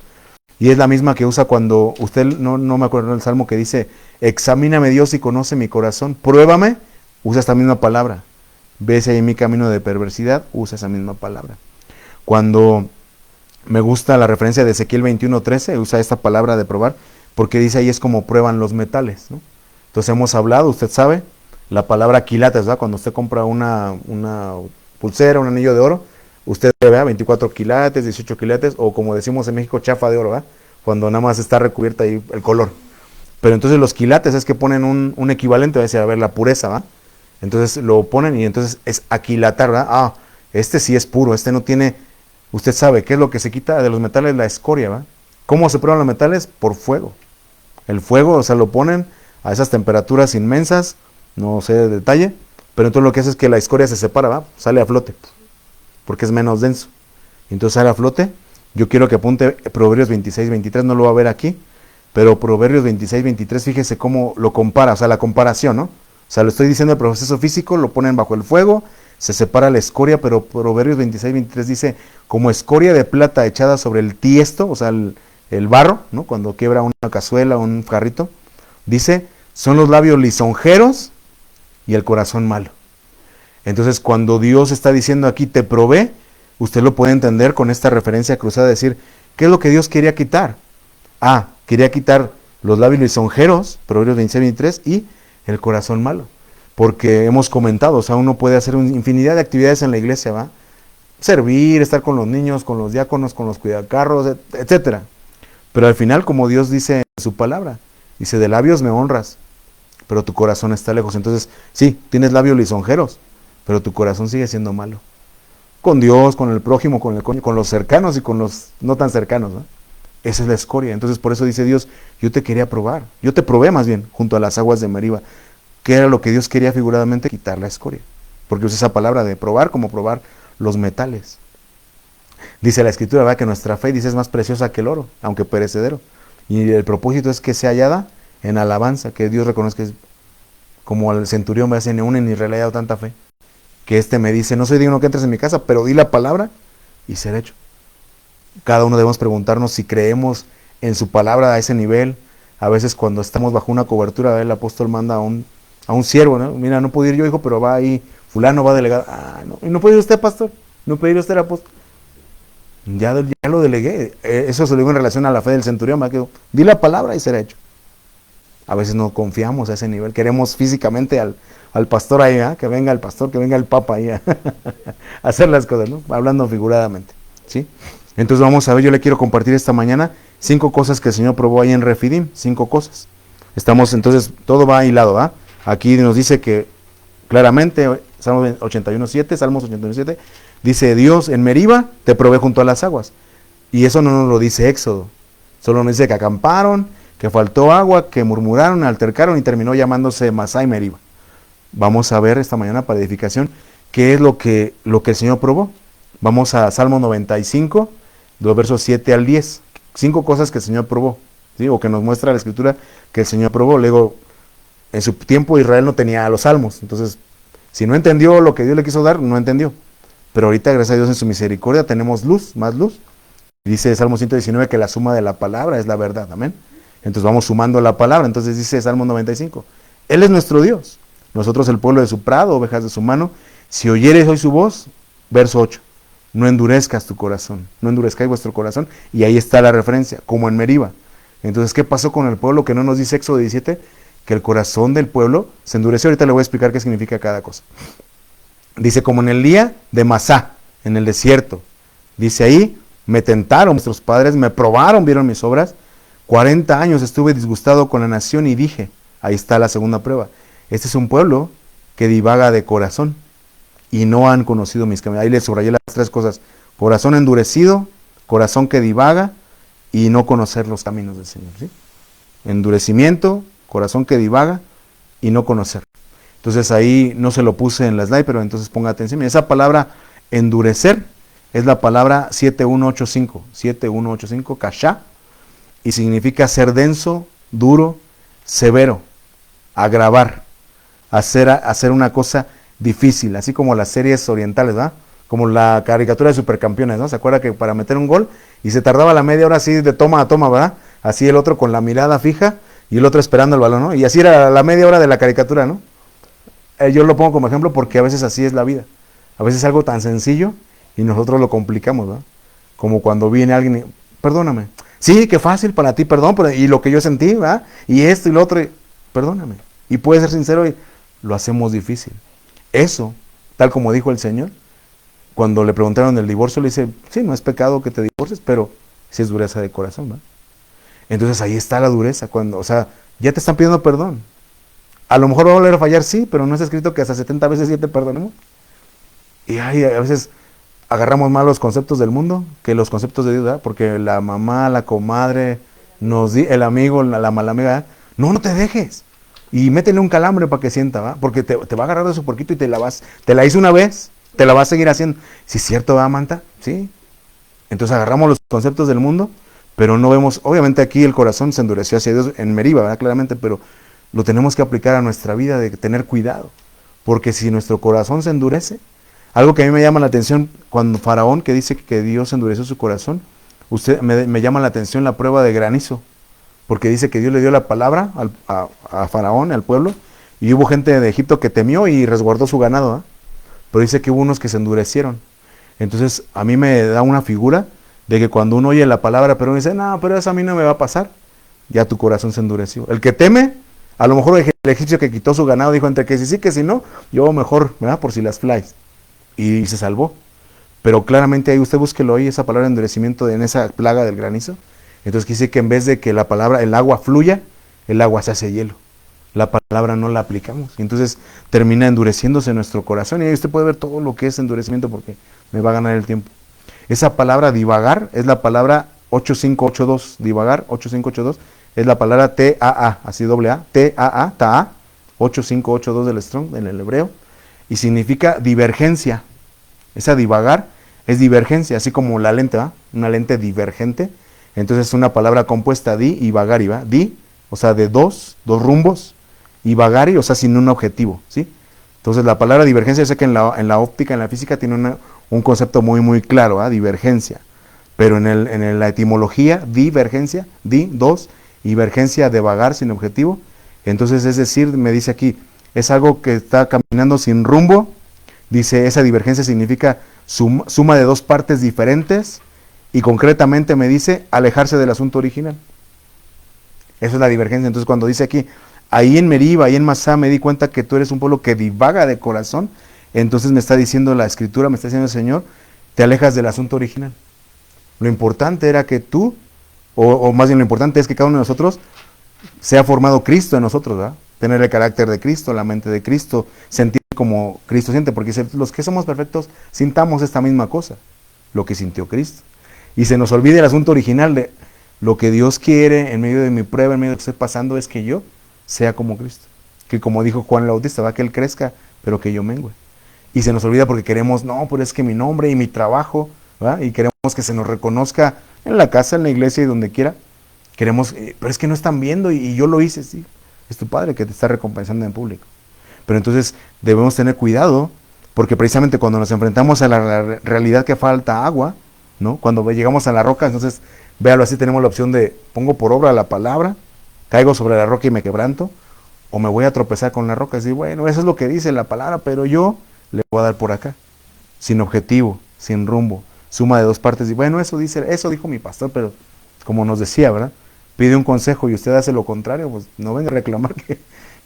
Speaker 1: y es la misma que usa cuando, usted no me acuerdo del Salmo que dice, examíname Dios y conoce mi corazón, pruébame, usa esta misma palabra. Ves ahí mi camino de perversidad, usa esa misma palabra. Cuando me gusta la referencia de Ezequiel 21:13, usa esta palabra de probar, porque dice ahí es como prueban los metales, ¿no? Entonces hemos hablado, usted sabe, la palabra quilates, ¿verdad? Cuando usted compra una pulsera, un anillo de oro, usted ve 24 quilates, 18 quilates, o como decimos en México, chafa de oro, ¿verdad? Cuando nada más está recubierta ahí el color. Pero entonces los quilates es que ponen un equivalente, va a decir, a ver, la pureza, ¿va? Entonces lo ponen y entonces es aquilatar, ¿verdad? Ah, este sí es puro, este no tiene. Usted sabe qué es lo que se quita de los metales, la escoria, ¿va? ¿Cómo se prueban los metales? Por fuego. El fuego, o sea, lo ponen a esas temperaturas inmensas, no sé de detalle, pero entonces lo que hace es que la escoria se separa, ¿va? Sale a flote, porque es menos denso. Entonces sale a flote. Yo quiero que apunte Proverbios 26:23, no lo va a ver aquí, pero Proverbios 26:23, fíjese cómo lo compara, o sea, la comparación, ¿no? O sea, lo estoy diciendo, el proceso físico, lo ponen bajo el fuego, se separa la escoria, pero Proverbios 26:23 dice, como escoria de plata echada sobre el tiesto, o sea, el barro, ¿no? Cuando quiebra una cazuela o un jarrito, dice, son los labios lisonjeros y el corazón malo. Entonces, cuando Dios está diciendo aquí, te probé, usted lo puede entender con esta referencia cruzada, decir, ¿qué es lo que Dios quería quitar? Ah, quería quitar los labios lisonjeros, Proverbios 26:23, y el corazón malo. Porque hemos comentado, o sea, uno puede hacer una infinidad de actividades en la iglesia, ¿va? Servir, estar con los niños, con los diáconos, con los cuidacarros, etcétera. Pero al final, como Dios dice en su palabra, dice, de labios me honras, pero tu corazón está lejos. Entonces, sí, tienes labios lisonjeros, pero tu corazón sigue siendo malo. con Dios, con el prójimo, con los cercanos y con los no tan cercanos, ¿no? Esa es la escoria. Entonces por eso dice Dios, yo te quería probar, yo te probé más bien junto a las aguas de Meriba. ¿Qué era lo que Dios quería figuradamente? Quitar la escoria. Porque usa esa palabra de probar como probar los metales. Dice la Escritura, ¿verdad?, que nuestra fe, dice, es más preciosa que el oro, aunque perecedero. Y el propósito es que sea hallada en alabanza, que Dios reconozca, como al centurión, ¿verdad?, ni aún en Israel ha dado tanta fe, que me dice, no soy digno que entres en mi casa, pero di la palabra y será hecho. Cada uno debemos preguntarnos si creemos en su palabra a ese nivel. A veces cuando estamos bajo una cobertura, el apóstol manda a un siervo, ¿no? Mira, no puedo ir yo, hijo, pero va ahí, fulano va a delegar. Ah, no, ¿y no puede ir usted, pastor? ¿No puede ir usted, apóstol? Ya lo delegué. Eso se lo digo en relación a la fe del centurión, ¿verdad? Que di la palabra y será hecho. A veces no confiamos a ese nivel. Queremos físicamente al pastor ahí, ¿eh? Que venga el pastor, que venga el papa ahí a hacer las cosas, ¿no? Hablando figuradamente, ¿sí? Entonces vamos a ver, yo le quiero compartir esta mañana 5 cosas que el Señor probó ahí en Refidim, 5 cosas. Estamos, entonces, todo va hilado, ¿ah? Aquí nos dice que claramente, Salmos 81:7, dice, Dios en Meriba te probé junto a las aguas. Y eso no nos lo dice Éxodo, solo nos dice que acamparon, que faltó agua, que murmuraron, altercaron y terminó llamándose Masá y Meriba. Vamos a ver esta mañana para edificación qué es lo que el Señor probó. Vamos a Salmo 95, los versos 7 al 10. 5 cosas que el Señor probó, ¿sí? O que nos muestra la Escritura que el Señor probó. Luego, en su tiempo Israel no tenía los salmos, entonces, si no entendió lo que Dios le quiso dar, no entendió. Pero ahorita, gracias a Dios en su misericordia, tenemos luz, más luz. Dice Salmo 119 que la suma de la palabra es la verdad, amén. Entonces vamos sumando la palabra. Entonces dice Salmo 95, Él es nuestro Dios, nosotros el pueblo de su prado, ovejas de su mano. Si oyeres hoy su voz, verso 8, no endurezcas tu corazón, no endurezcáis vuestro corazón. Y ahí está la referencia, como en Meriba. Entonces, ¿qué pasó con el pueblo? Que no nos dice Éxodo 17, que el corazón del pueblo se endureció. Ahorita le voy a explicar qué significa cada cosa. Dice, como en el día de Masá, en el desierto. Dice ahí, me tentaron nuestros padres, me probaron, vieron mis obras. 40 años estuve disgustado con la nación y dije, ahí está la segunda prueba, este es un pueblo que divaga de corazón y no han conocido mis caminos. Ahí le subrayé las 3 cosas, corazón endurecido, corazón que divaga y no conocer los caminos del Señor, ¿sí? Endurecimiento, corazón que divaga y no conocer. Entonces ahí no se lo puse en la slide, pero entonces ponga atención. Esa palabra endurecer es la palabra 7185, kashá, y significa ser denso, duro, severo, agravar, hacer una cosa difícil, así como las series orientales, ¿verdad? Como la caricatura de Supercampeones, ¿no? ¿Se acuerda que para meter un gol y se tardaba la media hora así de toma a toma, ¿verdad? Así el otro con la mirada fija y el otro esperando el balón, ¿no? Y así era la media hora de la caricatura, ¿no? Yo lo pongo como ejemplo porque a veces así es la vida. A veces es algo tan sencillo y nosotros lo complicamos, ¿verdad? Como cuando viene alguien y, perdóname. Sí, qué fácil para ti, perdón, pero, y lo que yo sentí, ¿verdad? Y esto y lo otro, perdóname. Y puede ser sincero y lo hacemos difícil. Eso, tal como dijo el Señor, cuando le preguntaron del divorcio, le dice, sí, no es pecado que te divorcies, pero sí es dureza de corazón, ¿verdad? Entonces ahí está la dureza, cuando, o sea, ya te están pidiendo perdón. A lo mejor va a volver a fallar, sí, pero no está escrito que hasta 70 veces sí te perdonemos. Y ay, a veces agarramos más los conceptos del mundo que los conceptos de Dios, ¿verdad? Porque la mamá, la comadre, el amigo, la mala amiga, no te dejes. Y métele un calambre para que sienta, ¿va? Porque te va a agarrar de su porquito y te la hizo una vez, te la va a seguir haciendo. ¿Sí es cierto, va, Manta? Sí. Entonces agarramos los conceptos del mundo, pero no vemos, obviamente aquí el corazón se endureció hacia Dios en Meriba, ¿verdad? Claramente, pero lo tenemos que aplicar a nuestra vida, de tener cuidado. Porque si nuestro corazón se endurece, algo que a mí me llama la atención, cuando Faraón, que dice que Dios endureció su corazón, me llama la atención la prueba de granizo, porque dice que Dios le dio la palabra a Faraón, al pueblo, y hubo gente de Egipto que temió y resguardó su ganado, ¿eh? Pero dice que hubo unos que se endurecieron. Entonces a mí me da una figura de que cuando uno oye la palabra, pero uno dice, no, pero eso a mí no me va a pasar, ya tu corazón se endureció. El que teme, a lo mejor el egipcio que quitó su ganado dijo, entre que sí, que si no, yo mejor, ¿verdad? Por si las flies. Y se salvó. Pero claramente ahí usted búsquelo ahí, esa palabra endurecimiento en esa plaga del granizo. Entonces quiere decir que en vez de que la palabra, el agua fluya, el agua se hace hielo. La palabra no la aplicamos. Y entonces termina endureciéndose nuestro corazón. Y ahí usted puede ver todo lo que es endurecimiento, porque me va a ganar el tiempo. Esa palabra divagar es la palabra 8582, divagar 8582, es la palabra T-A-A, así doble A, T-A-A, Ta-A, 8582 del Strong, en el hebreo, y significa divergencia. Esa divagar es divergencia, así como la lente, ¿va? Una lente divergente. Entonces es una palabra compuesta di y vagari, ¿va? Di, o sea, de dos rumbos, y vagari, o sea, sin un objetivo, ¿sí? Entonces la palabra divergencia, yo sé que en la óptica, en la física, tiene un concepto muy, muy claro, ¿va? Divergencia. Pero en la etimología, divergencia, di, dos, y vergencia de vagar sin objetivo. Entonces, es decir, me dice aquí, es algo que está caminando sin rumbo. Dice, esa divergencia significa suma de dos partes diferentes, y concretamente me dice alejarse del asunto original. Eso es la divergencia. Entonces, cuando dice aquí, ahí en Meriba, ahí en Masá, me di cuenta que tú eres un pueblo que divaga de corazón, entonces me está diciendo la Escritura, me está diciendo el Señor, te alejas del asunto original. Lo importante era que tú, o más bien lo importante es que cada uno de nosotros sea formado Cristo en nosotros, ¿verdad? Tener el carácter de Cristo, la mente de Cristo, sentir como Cristo siente, porque los que somos perfectos sintamos esta misma cosa, lo que sintió Cristo. Y se nos olvide el asunto original de lo que Dios quiere en medio de mi prueba, en medio de lo que estoy pasando, es que yo sea como Cristo. Que como dijo Juan el Bautista, va, que Él crezca, pero que yo mengue. Y se nos olvida porque queremos, no, pues es que mi nombre y mi trabajo, ¿verdad? Y queremos que se nos reconozca en la casa, en la iglesia y donde quiera. Queremos, pero es que no están viendo y yo lo hice, sí. Es tu Padre que te está recompensando en público. Pero entonces debemos tener cuidado, porque precisamente cuando nos enfrentamos a la realidad que falta agua, ¿no? Cuando llegamos a la roca, entonces, véalo así, tenemos la opción de, pongo por obra la palabra, caigo sobre la roca y me quebranto, o me voy a tropezar con la roca, y decir, bueno, eso es lo que dice la palabra, pero yo le voy a dar por acá, sin objetivo, sin rumbo, suma de dos partes, y bueno, eso dijo mi pastor, pero como nos decía, ¿verdad? Pide un consejo y usted hace lo contrario, pues no venga a reclamar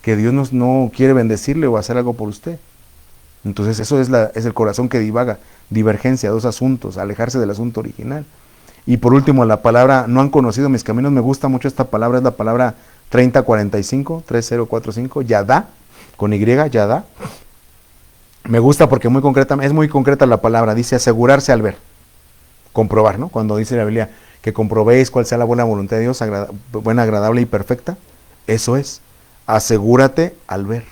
Speaker 1: que Dios no quiere bendecirle o hacer algo por usted. Entonces eso es el corazón que divaga, divergencia, dos asuntos, alejarse del asunto original. Y por último, la palabra, no han conocido mis caminos, me gusta mucho esta palabra, es la palabra 3045, Yadá, con Y, Yadá. Me gusta porque es muy concreta la palabra, dice asegurarse al ver, comprobar, ¿no? Cuando dice la Biblia que comprobéis cuál sea la buena voluntad de Dios, buena, agradable y perfecta, eso es, asegúrate al ver,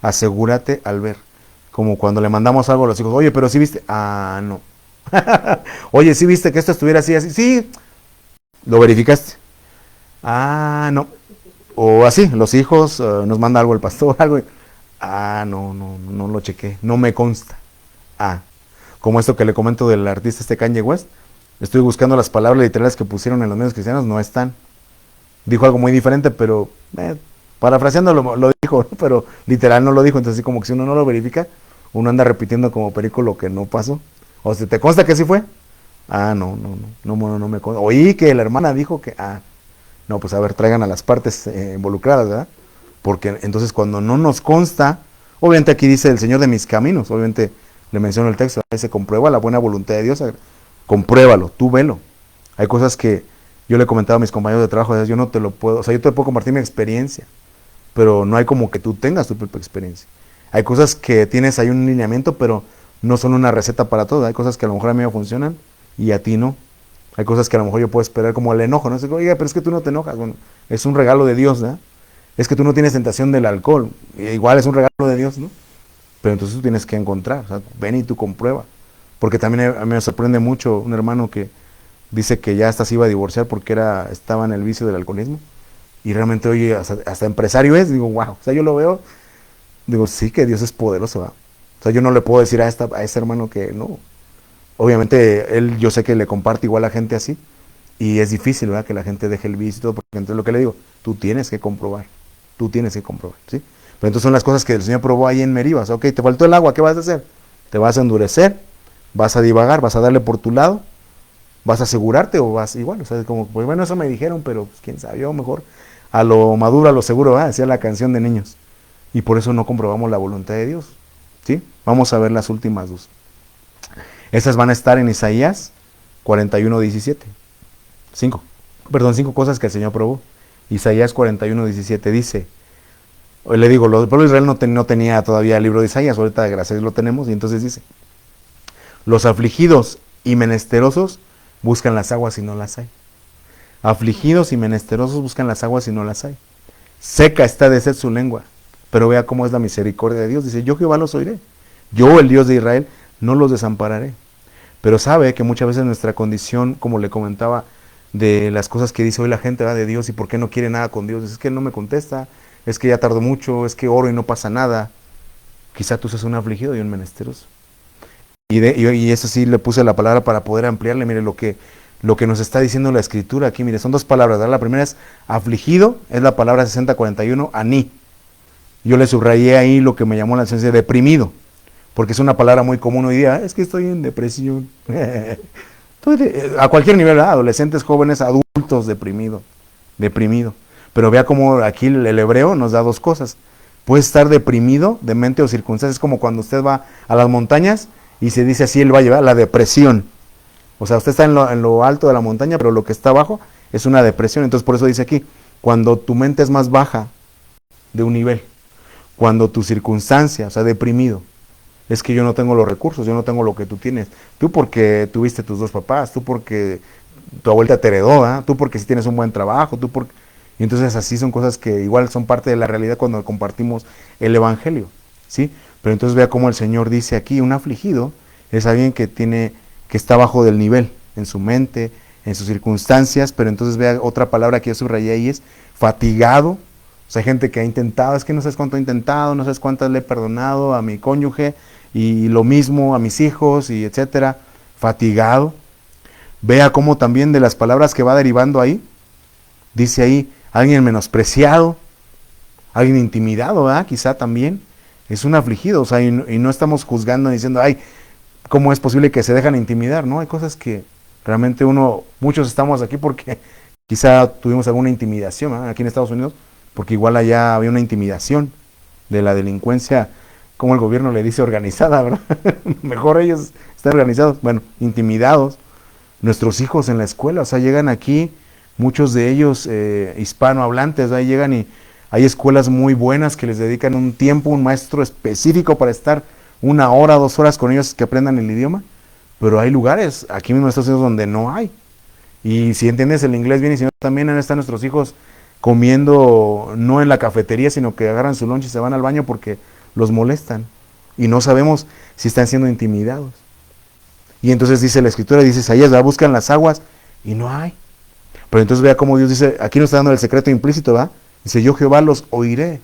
Speaker 1: asegúrate al ver. Como cuando le mandamos algo a los hijos, oye, pero sí viste, no. Oye, sí viste que esto estuviera así, así, sí, lo verificaste, no. O así, los hijos, nos manda algo el pastor, algo, no lo chequé, no me consta. Como esto que le comento del artista Kanye West, estoy buscando las palabras literales que pusieron en los medios cristianos, no están. Dijo algo muy diferente, pero parafraseando lo dijo, ¿no? Pero literal no lo dijo, entonces como que si uno no lo verifica, uno anda repitiendo como perico lo que no pasó. O si te consta que sí fue, no me consta. Oí que la hermana dijo que, no, pues a ver, traigan a las partes involucradas, ¿verdad? Porque entonces cuando no nos consta, obviamente aquí dice el Señor de mis caminos, obviamente le menciono el texto, se comprueba la buena voluntad de Dios, compruébalo, tú velo. Hay cosas que yo le he comentado a mis compañeros de trabajo, yo no te lo puedo, o sea, yo te puedo compartir mi experiencia, pero no hay como que tú tengas tu propia experiencia. Hay cosas que tienes ahí un lineamiento, pero no son una receta para todo. Hay cosas que a lo mejor a mí me funcionan y a ti no. Hay cosas que a lo mejor yo puedo esperar, como el enojo, ¿no? Oiga, pero es que tú no te enojas. Bueno, es un regalo de Dios, ¿verdad? Es que tú no tienes tentación del alcohol. Igual es un regalo de Dios, ¿no? Pero entonces tú tienes que encontrar, o sea, ven y tú comprueba. Porque también a mí me sorprende mucho un hermano que dice que ya hasta se iba a divorciar porque estaba en el vicio del alcoholismo. Y realmente, oye, hasta empresario es, digo, wow. O sea, yo lo veo, digo, sí que Dios es poderoso, ¿verdad? O sea, yo no le puedo decir a ese hermano que no. Obviamente, yo sé que le comparte igual a gente así. Y es difícil, ¿verdad? Que la gente deje el vicio y todo. Porque entonces lo que le digo, tú tienes que comprobar. ¿Sí? Pero entonces son las cosas que el Señor probó ahí en Meriba. O sea, ok, te faltó el agua, ¿qué vas a hacer? Te vas a endurecer, vas a divagar, vas a darle por tu lado, vas a asegurarte o vas igual. O sea, como, pues bueno, eso me dijeron, pero pues, quién sabe, yo mejor a lo maduro, a lo seguro, ¿verdad? Decía la canción de niños. Y por eso no comprobamos la voluntad de Dios. ¿Sí? Vamos a ver las últimas dos. Estas van a estar en Isaías 41:17. 5 cosas que el Señor probó. Isaías 41:17 dice, le digo, el pueblo de Israel no tenía todavía el libro de Isaías, ahorita gracias a Dios lo tenemos, y entonces dice, Los afligidos y menesterosos buscan las aguas y no las hay. Afligidos y menesterosos buscan las aguas y no las hay. Seca está de sed su lengua, pero vea cómo es la misericordia de Dios. Dice, yo Jehová los oiré. Yo, el Dios de Israel, no los desampararé. Pero sabe que muchas veces nuestra condición, como le comentaba, de las cosas que dice hoy la gente, ¿verdad? De Dios y por qué no quiere nada con Dios. Es que Él no me contesta, es que ya tardó mucho, es que oro y no pasa nada. Quizá tú seas un afligido y un menesteroso. Y eso sí le puse la palabra para poder ampliarle. Mire lo que nos está diciendo la Escritura aquí. Mire, son dos palabras, ¿verdad? La primera es afligido, es la palabra 6041, aní. Yo le subrayé ahí lo que me llamó la atención, deprimido, porque es una palabra muy común hoy día. Es que estoy en depresión. A cualquier nivel, ¿verdad? Adolescentes, jóvenes, adultos, deprimido. Pero vea cómo aquí el hebreo nos da dos cosas. Puede estar deprimido de mente o circunstancias, como cuando usted va a las montañas y se dice así el valle, ¿verdad? La depresión. O sea, usted está en lo alto de la montaña, pero lo que está abajo es una depresión. Entonces por eso dice aquí, cuando tu mente es más baja de un nivel, cuando tu circunstancia, o sea, deprimido, es que yo no tengo los recursos, yo no tengo lo que tú tienes. Tú porque tuviste tus dos papás, tú porque tu abuelita te heredó, ¿eh? Tú porque sí tienes un buen trabajo, tú porque... Y entonces así son cosas que igual son parte de la realidad cuando compartimos el Evangelio, ¿sí? Pero entonces vea cómo el Señor dice aquí, un afligido es alguien que está bajo del nivel, en su mente, en sus circunstancias, pero entonces vea otra palabra que yo subrayé ahí, es fatigado. O sea, hay gente que ha intentado, es que no sabes cuánto he intentado, no sabes cuántas le he perdonado a mi cónyuge, y lo mismo a mis hijos, y etcétera, fatigado. Vea cómo también de las palabras que va derivando ahí, dice ahí, alguien menospreciado, alguien intimidado, ¿verdad? Quizá también, es un afligido, o sea, y no estamos juzgando diciendo, ay, ¿cómo es posible que se dejan intimidar? No, hay cosas que realmente muchos estamos aquí porque quizá tuvimos alguna intimidación, ¿verdad? Aquí en Estados Unidos, porque igual allá había una intimidación de la delincuencia, como el gobierno le dice organizada, ¿verdad? Mejor ellos están organizados, bueno, intimidados. Nuestros hijos en la escuela, o sea, llegan aquí, muchos de ellos hispanohablantes, ahí llegan y hay escuelas muy buenas que les dedican un tiempo, un maestro específico para estar 1 hora, 2 horas con ellos que aprendan el idioma, pero hay lugares, aquí mismo en Estados Unidos, donde no hay. Y si entiendes el inglés bien, y si no, también están nuestros hijos comiendo no en la cafetería, sino que agarran su lunch y se van al baño porque los molestan. Y no sabemos si están siendo intimidados. Y entonces dice la Escritura, dice Isaías, buscan las aguas y no hay. Pero entonces vea cómo Dios dice, aquí nos está dando el secreto implícito, ¿verdad? Dice, yo Jehová los oiré.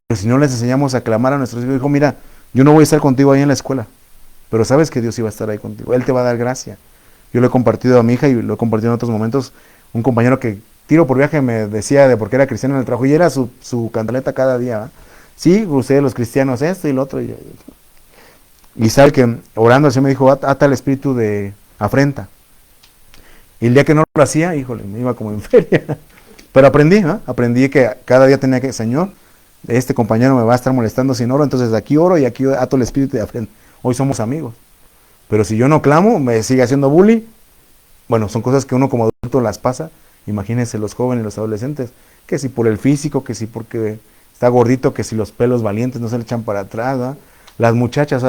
Speaker 1: Pero si no les enseñamos a clamar a nuestros hijos, dijo, mira, yo no voy a estar contigo ahí en la escuela, pero sabes que Dios iba a estar ahí contigo, Él te va a dar gracia. Yo lo he compartido a mi hija y lo he compartido en otros momentos. Un compañero que tiro por viaje me decía de por qué era cristiano en el trabajo, y era su cantaleta cada día, ¿verdad? Sí, ustedes los cristianos esto y lo otro. Y sabe que orando el Señor me dijo, ata el espíritu de afrenta. Y el día que no lo hacía, híjole, me iba como en feria. Pero aprendí que cada día tenía que, Señor, este compañero me va a estar molestando sin oro, entonces aquí oro y aquí ato el espíritu de afrenta. Hoy somos amigos. Pero si yo no clamo, me sigue haciendo bullying. Bueno, son cosas que uno como adulto las pasa. Imagínense los jóvenes, los adolescentes, que si por el físico, que si porque está gordito, que si los pelos valientes no se le echan para atrás, ¿verdad? Las muchachas,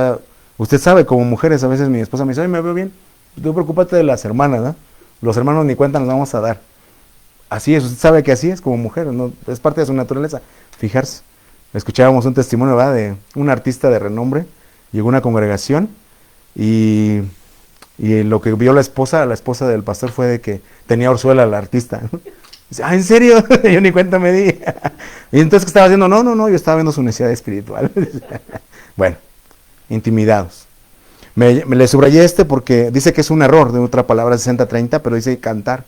Speaker 1: usted sabe, como mujeres, a veces mi esposa me dice, ay, me veo bien, tú preocúpate de las hermanas, ¿no? Los hermanos ni cuenta nos vamos a dar. Así es, usted sabe que así es como mujer, ¿no? Es parte de su naturaleza, fijarse. Escuchábamos un testimonio, ¿verdad?, de un artista de renombre, llegó a una congregación y lo que vio la esposa del pastor fue de que tenía orzuela la artista. Dice, ¿en serio? Yo ni cuenta me di. Y entonces, ¿qué estaba haciendo? No, yo estaba viendo su necesidad espiritual. Bueno, intimidados. Le subrayé porque dice que es un error de otra palabra 60-30, pero dice cantar.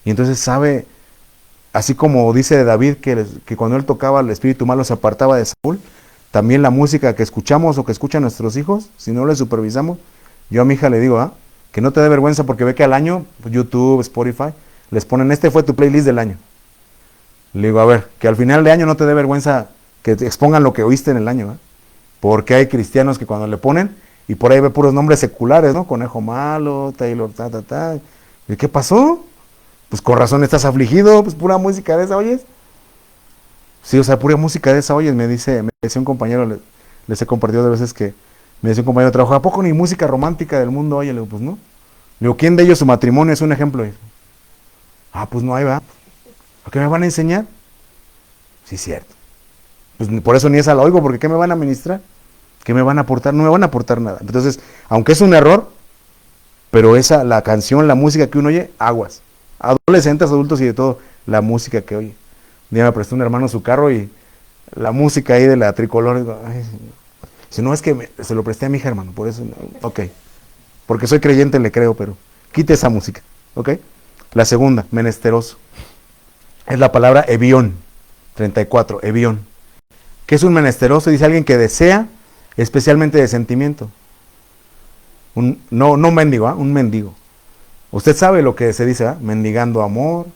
Speaker 1: Y entonces sabe, así como dice David que cuando él tocaba el espíritu malo se apartaba de Saúl, también la música que escuchamos o que escuchan nuestros hijos, si no le supervisamos, yo a mi hija le digo, que no te dé vergüenza porque ve que al año, YouTube, Spotify, les ponen, este fue tu playlist del año. Le digo, a ver, que al final de año no te dé vergüenza que te expongan lo que oíste en el año, porque hay cristianos que cuando le ponen, y por ahí ve puros nombres seculares, ¿no? Conejo Malo, Taylor, ¿Y qué pasó? Pues con razón estás afligido, pues pura música de esa, ¿oyes? Sí, o sea, pura música de esa, oyes, me decía un compañero, les he compartido de veces que Me decía un compañero de trabajo, ¿a poco ni música romántica del mundo oye? Le digo, pues no. Le digo, ¿quién de ellos su matrimonio es un ejemplo? Pues no hay, va. ¿A qué me van a enseñar? Sí, cierto. Pues por eso ni esa la oigo, porque ¿qué me van a ministrar? ¿Qué me van a aportar? No me van a aportar nada. Entonces, aunque es un error, pero la canción, la música que uno oye, aguas. Adolescentes, adultos y de todo, la música que oye. Un día me prestó un hermano su carro y la música ahí de la tricolor, digo, ay, si no es que se lo presté a mi hija, hermano, por eso, ok. Porque soy creyente, le creo, pero quite esa música, ok. La segunda, menesteroso. Es la palabra evión, 34, evión. ¿Qué es un menesteroso? Dice alguien que desea, especialmente de sentimiento. No mendigo, un mendigo. Usted sabe lo que se dice, mendigando amor,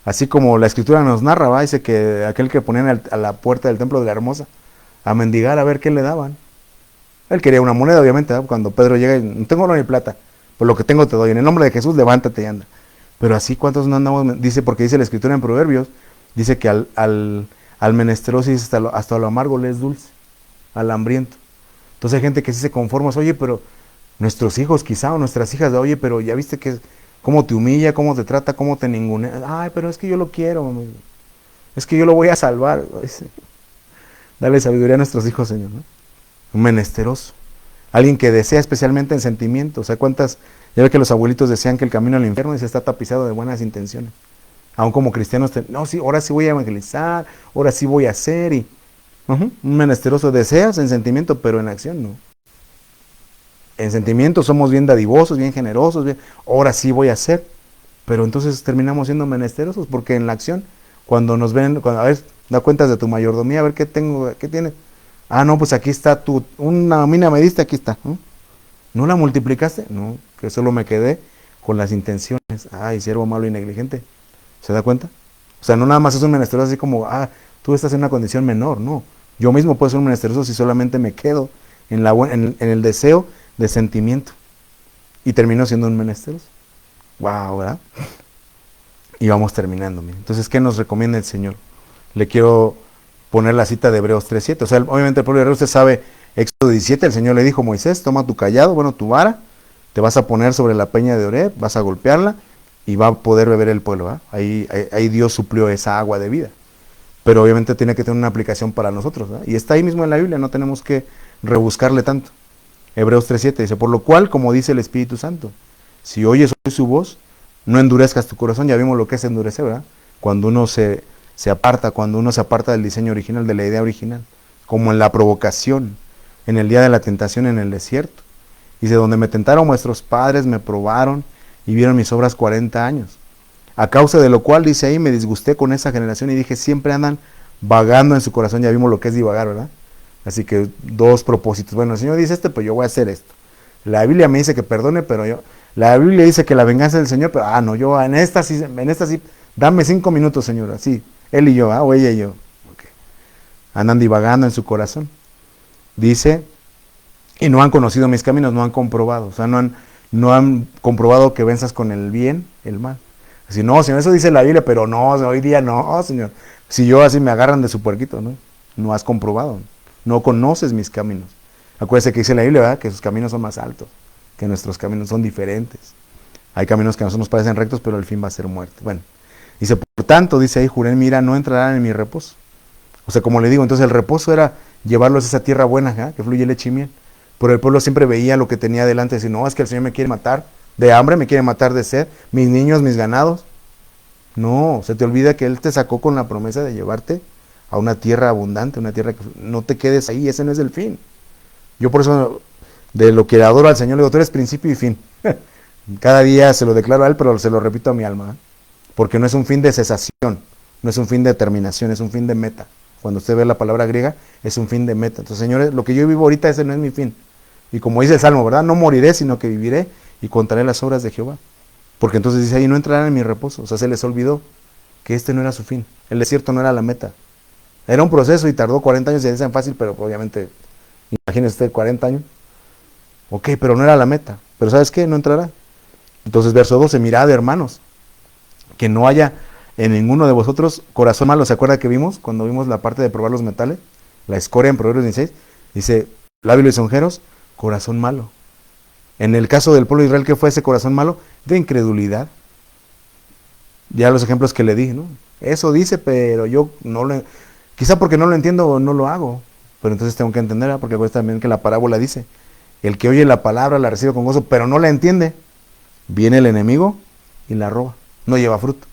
Speaker 1: así como la escritura nos narra, ¿va? Dice que aquel que ponían a la puerta del templo de la hermosa a mendigar a ver qué le daban. Él quería una moneda, obviamente, ¿va? Cuando Pedro llega y no tengo oro ni plata, por lo que tengo te doy, en el nombre de Jesús levántate y anda. Pero así, ¿cuántos no andamos? Dice, porque dice la escritura en Proverbios, dice que al menesteroso dice hasta lo amargo le es dulce, al hambriento. Entonces hay gente que sí se conforma, oye, pero nuestros hijos quizá o nuestras hijas, oye, pero ya viste que cómo te humilla, cómo te trata, cómo te ningunea. Ay, pero es que yo lo quiero, mami. Es que yo lo voy a salvar. Dale sabiduría a nuestros hijos, Señor, ¿no? Un menesteroso. Alguien que desea especialmente en sentimiento. O sea, ya ve que los abuelitos decían que el camino al infierno está tapizado de buenas intenciones. Aún como cristianos, no, sí, ahora sí voy a evangelizar, ahora sí voy a hacer. Un menesteroso, deseas en sentimiento, pero en acción no. En sentimiento somos bien dadivosos, bien generosos, ahora sí voy a hacer. Pero entonces terminamos siendo menesterosos, porque en la acción, cuando nos ven, a ver, da cuentas de tu mayordomía, a ver qué tienes. No, pues aquí está una mina me diste, aquí está. ¿No la multiplicaste? No, que solo me quedé con las intenciones. Siervo malo y negligente. ¿Se da cuenta? O sea, no nada más es un menesteroso así como, tú estás en una condición menor, no. Yo mismo puedo ser un menesteroso si solamente me quedo en el deseo de sentimiento. Y termino siendo un menesteroso. Wow, ¿verdad? Y vamos terminando. Entonces, ¿qué nos recomienda el Señor? Le quiero poner la cita de Hebreos 3:7. O sea, obviamente el pueblo de Hebreos, usted sabe, Éxodo 17, el Señor le dijo a Moisés, toma tu callado, tu vara, te vas a poner sobre la peña de Oreb, vas a golpearla y va a poder beber el pueblo. ¿Va? Ahí Dios suplió esa agua de vida. Pero obviamente tiene que tener una aplicación para nosotros. ¿Va? Y está ahí mismo en la Biblia, no tenemos que rebuscarle tanto. Hebreos 3:7 dice, por lo cual, como dice el Espíritu Santo, si oyes hoy su voz, no endurezcas tu corazón. Ya vimos lo que es endurecer, ¿verdad? Cuando uno se aparta del diseño original, de la idea original, como en la provocación, en el día de la tentación en el desierto. Dice, donde me tentaron vuestros padres, me probaron y vieron mis obras 40 años. A causa de lo cual, dice ahí, me disgusté con esa generación y dije, siempre andan vagando en su corazón. Ya vimos lo que es divagar, ¿verdad? Así que dos propósitos. Bueno, el Señor dice pues yo voy a hacer esto. La Biblia me dice que perdone, pero la Biblia dice que la venganza del Señor, pero no, yo en esta sí, dame 5 minutos, Señor, así, él y yo, o ella y yo. Okay. Andan divagando en su corazón. Dice, y no han conocido mis caminos, no han comprobado, o sea, no han comprobado que venzas con el bien, el mal. Así, no, Señor, eso dice la Biblia, pero no, hoy día no, Señor. Si yo así me agarran de su puerquito, no has comprobado. No conoces mis caminos. Acuérdese que dice la Biblia, ¿verdad? Que sus caminos son más altos, que nuestros caminos son diferentes. Hay caminos que a nosotros nos parecen rectos, pero el fin va a ser muerte. Bueno, dice, por tanto, dice ahí, juré en mi ira, no entrarán en mi reposo. O sea, como le digo, entonces el reposo era llevarlos a esa tierra buena, que fluye leche y miel. Pero el pueblo siempre veía lo que tenía delante, decir, no, es que el Señor me quiere matar de hambre, me quiere matar de sed, mis niños, mis ganados. No, se te olvida que Él te sacó con la promesa de llevarte a una tierra abundante, una tierra que no te quedes ahí, ese no es el fin. Yo por eso, de lo que adoro al Señor, le digo, tú eres principio y fin. Cada día se lo declaro a Él, pero se lo repito a mi alma, porque no es un fin de cesación, no es un fin de terminación, es un fin de meta. Cuando usted ve la palabra griega, es un fin de meta. Entonces, señores, lo que yo vivo ahorita, ese no es mi fin. Y como dice el Salmo, ¿verdad? No moriré, sino que viviré y contaré las obras de Jehová. Porque entonces dice ahí, no entrarán en mi reposo. O sea, se les olvidó que este no era su fin. El desierto no era la meta. Era un proceso y tardó 40 años y dicen fácil, pero obviamente, imagínese usted 40 años. Ok, pero no era la meta. Pero ¿sabes qué? No entrará. Entonces, verso 12, mirad, hermanos, que no haya en ninguno de vosotros corazón malo. ¿Se acuerda que vimos cuando vimos la parte de probar los metales? La escoria en Proverbios 16. Dice, lábios lisonjeros, Corazón malo. En el caso del pueblo de Israel, ¿qué fue ese corazón malo? De incredulidad. Ya los ejemplos que le di, ¿no? Eso dice, pero yo no lo... Quizá porque no lo entiendo o no lo hago. Pero entonces tengo que entender, ¿verdad? Porque acuérdate también que la parábola dice, el que oye la palabra la recibe con gozo, pero no la entiende. Viene el enemigo y la roba. No lleva fruto.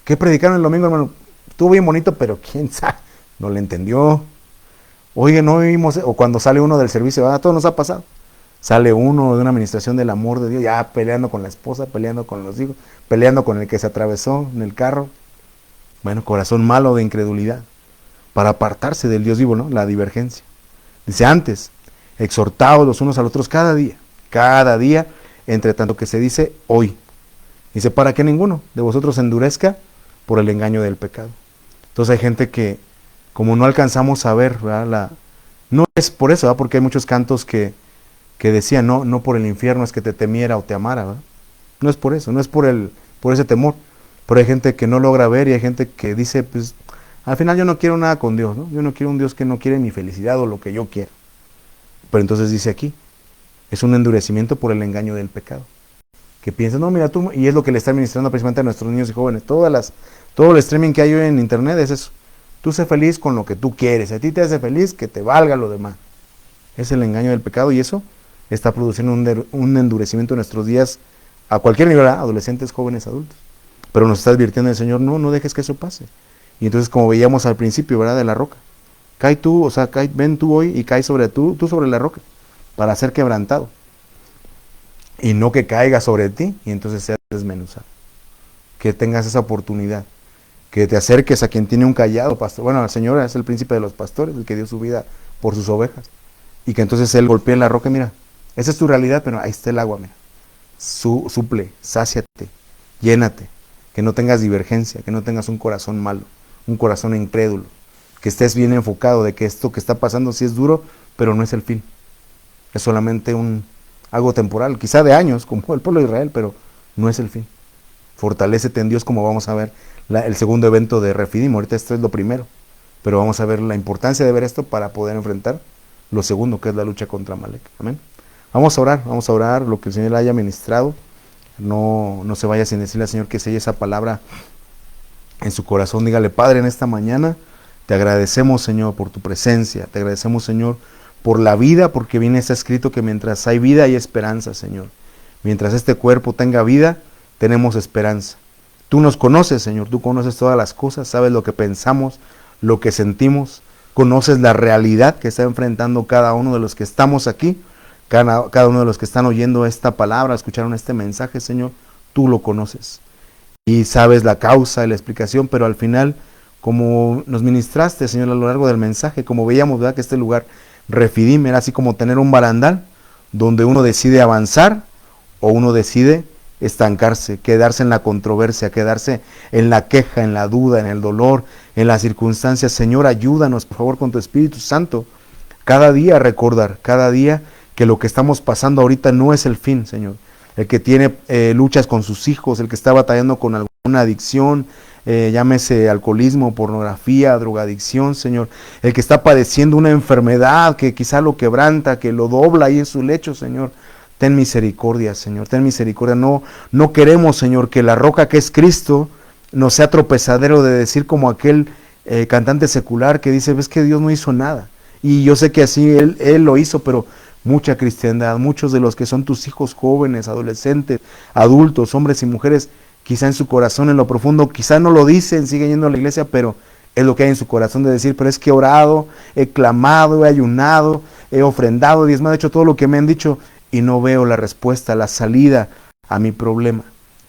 Speaker 1: ¿Qué predicaron el domingo, hermano? Estuvo bien bonito, pero quién sabe, no le entendió. Oye, no oímos, o cuando sale uno del servicio, todo nos ha pasado. Sale uno de una administración del amor de Dios, ya peleando con la esposa, peleando con los hijos, peleando con el que se atravesó en el carro. Bueno, corazón malo de incredulidad, para apartarse del Dios vivo, ¿no? La divergencia. Dice antes, exhortaos los unos a los otros cada día, entre tanto que se dice hoy. Dice, para que ninguno de vosotros se endurezca por el engaño del pecado. Entonces hay gente que, como no alcanzamos a ver, ¿verdad? No es por eso, ¿verdad? Porque hay muchos cantos que decían, no por el infierno es que te temiera o te amara, ¿verdad? No es por eso, no es por ese temor. Pero hay gente que no logra ver y hay gente que dice, pues, al final yo no quiero nada con Dios, ¿no? Yo no quiero un Dios que no quiere mi felicidad o lo que yo quiero. Pero entonces dice aquí, es un endurecimiento por el engaño del pecado. Que piensan, no, mira tú, y es lo que le está administrando precisamente a nuestros niños y jóvenes. Todo el streaming que hay hoy en internet es eso. Tú sé feliz con lo que tú quieres. A ti te hace feliz que te valga lo demás. Es el engaño del pecado y eso está produciendo un endurecimiento en nuestros días a cualquier nivel, ¿verdad? Adolescentes, jóvenes, adultos. Pero nos está advirtiendo el Señor, no dejes que eso pase. Y entonces, como veíamos al principio, ¿verdad? De la roca. Cae tú, o sea, ven tú hoy y cae sobre tú sobre la roca, para ser quebrantado. Y no que caiga sobre ti y entonces seas desmenuzado. Que tengas esa oportunidad. Que te acerques a quien tiene un callado, pastor. Bueno, el Señor es el príncipe de los pastores, el que dio su vida por sus ovejas. Y que entonces Él golpee la roca, mira, esa es tu realidad, pero ahí está el agua, mira. Suple, sáciate, llénate. Que no tengas divergencia, que no tengas un corazón malo, un corazón incrédulo. Que estés bien enfocado de que esto que está pasando sí es duro, pero no es el fin. Es solamente algo temporal, quizá de años, como el pueblo de Israel, pero no es el fin. Fortalécete en Dios, como vamos a ver el segundo evento de Refidim. Ahorita esto es lo primero, pero vamos a ver la importancia de ver esto para poder enfrentar lo segundo, que es la lucha contra Amalek. Amén. Vamos a orar lo que el Señor le haya ministrado. No se vaya sin decirle al Señor que selle esa palabra en su corazón. Dígale, Padre, en esta mañana te agradecemos, Señor, por tu presencia. Te agradecemos, Señor, por la vida, porque bien está escrito que mientras hay vida hay esperanza, Señor. Mientras este cuerpo tenga vida, tenemos esperanza. Tú nos conoces, Señor, tú conoces todas las cosas, sabes lo que pensamos, lo que sentimos, conoces la realidad que está enfrentando cada uno de los que estamos aquí, cada uno de los que están oyendo esta palabra, escucharon este mensaje, Señor, tú lo conoces. Y sabes la causa y la explicación, pero al final, como nos ministraste, Señor, a lo largo del mensaje, como veíamos, ¿verdad?, que este lugar Refidim era así como tener un barandal donde uno decide avanzar o uno decide estancarse, quedarse en la controversia, quedarse en la queja, en la duda, en el dolor, en las circunstancias. Señor, ayúdanos, por favor, con tu Espíritu Santo, cada día a recordar, cada día que lo que estamos pasando ahorita no es el fin, Señor. El que tiene luchas con sus hijos, el que está batallando con alguna adicción, llámese alcoholismo, pornografía, drogadicción, Señor, el que está padeciendo una enfermedad que quizá lo quebranta, que lo dobla ahí en su lecho, Señor, ten misericordia, Señor, ten misericordia. No queremos, Señor, que la roca que es Cristo nos sea tropezadero de decir como aquel cantante secular que dice, ves que Dios no hizo nada, y yo sé que así Él lo hizo, pero mucha cristiandad, muchos de los que son tus hijos jóvenes, adolescentes, adultos, hombres y mujeres, quizá en su corazón, en lo profundo, quizá no lo dicen, siguen yendo a la iglesia, pero es lo que hay en su corazón de decir, pero es que he orado, he clamado, he ayunado, he ofrendado, diezmado, he hecho todo lo que me han dicho y no veo la respuesta, la salida a mi problema.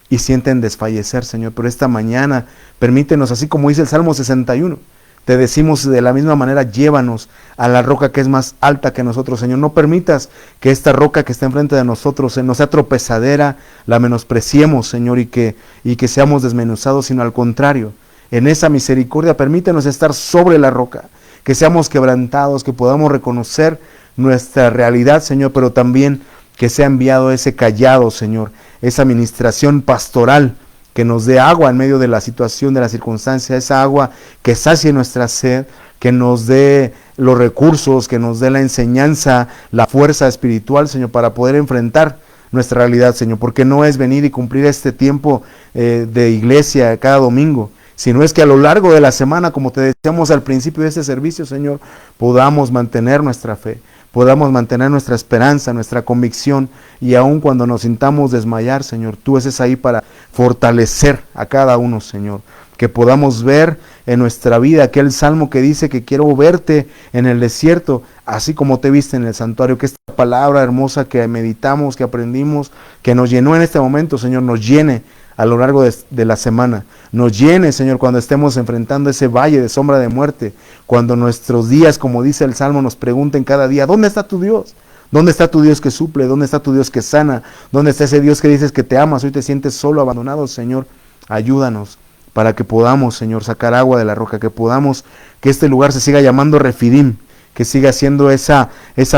Speaker 1: Y sienten desfallecer, Señor, pero esta mañana permítenos, así como dice el Salmo 61, te decimos de la misma manera, llévanos a la roca que es más alta que nosotros, Señor. No permitas que esta roca que está enfrente de nosotros nos sea tropezadera, la menospreciemos, Señor, y que seamos desmenuzados, sino al contrario. En esa misericordia, permítenos estar sobre la roca, que seamos quebrantados, que podamos reconocer nuestra realidad, Señor, pero también que sea enviado ese callado, Señor, esa administración pastoral, que nos dé agua en medio de la situación, de la circunstancia, esa agua que sacie nuestra sed, que nos dé los recursos, que nos dé la enseñanza, la fuerza espiritual, Señor, para poder enfrentar nuestra realidad, Señor, porque no es venir y cumplir este tiempo de iglesia cada domingo, sino es que a lo largo de la semana, como te decíamos al principio de este servicio, Señor, podamos mantener nuestra fe, podamos mantener nuestra esperanza, nuestra convicción, y aun cuando nos sintamos desmayar, Señor, tú estés ahí para fortalecer a cada uno, Señor, que podamos ver en nuestra vida aquel salmo que dice que quiero verte en el desierto, así como te viste en el santuario, que esta palabra hermosa que meditamos, que aprendimos, que nos llenó en este momento, Señor, nos llene a lo largo de la semana, nos llene, Señor, cuando estemos enfrentando ese valle de sombra de muerte, cuando nuestros días, como dice el Salmo, nos pregunten cada día, ¿dónde está tu Dios? ¿Dónde está tu Dios que suple? ¿Dónde está tu Dios que sana? ¿Dónde está ese Dios que dices que te amas? Hoy te sientes solo, abandonado, Señor, ayúdanos para que podamos, Señor, sacar agua de la roca, que podamos, que este lugar se siga llamando Refidim, que siga siendo ese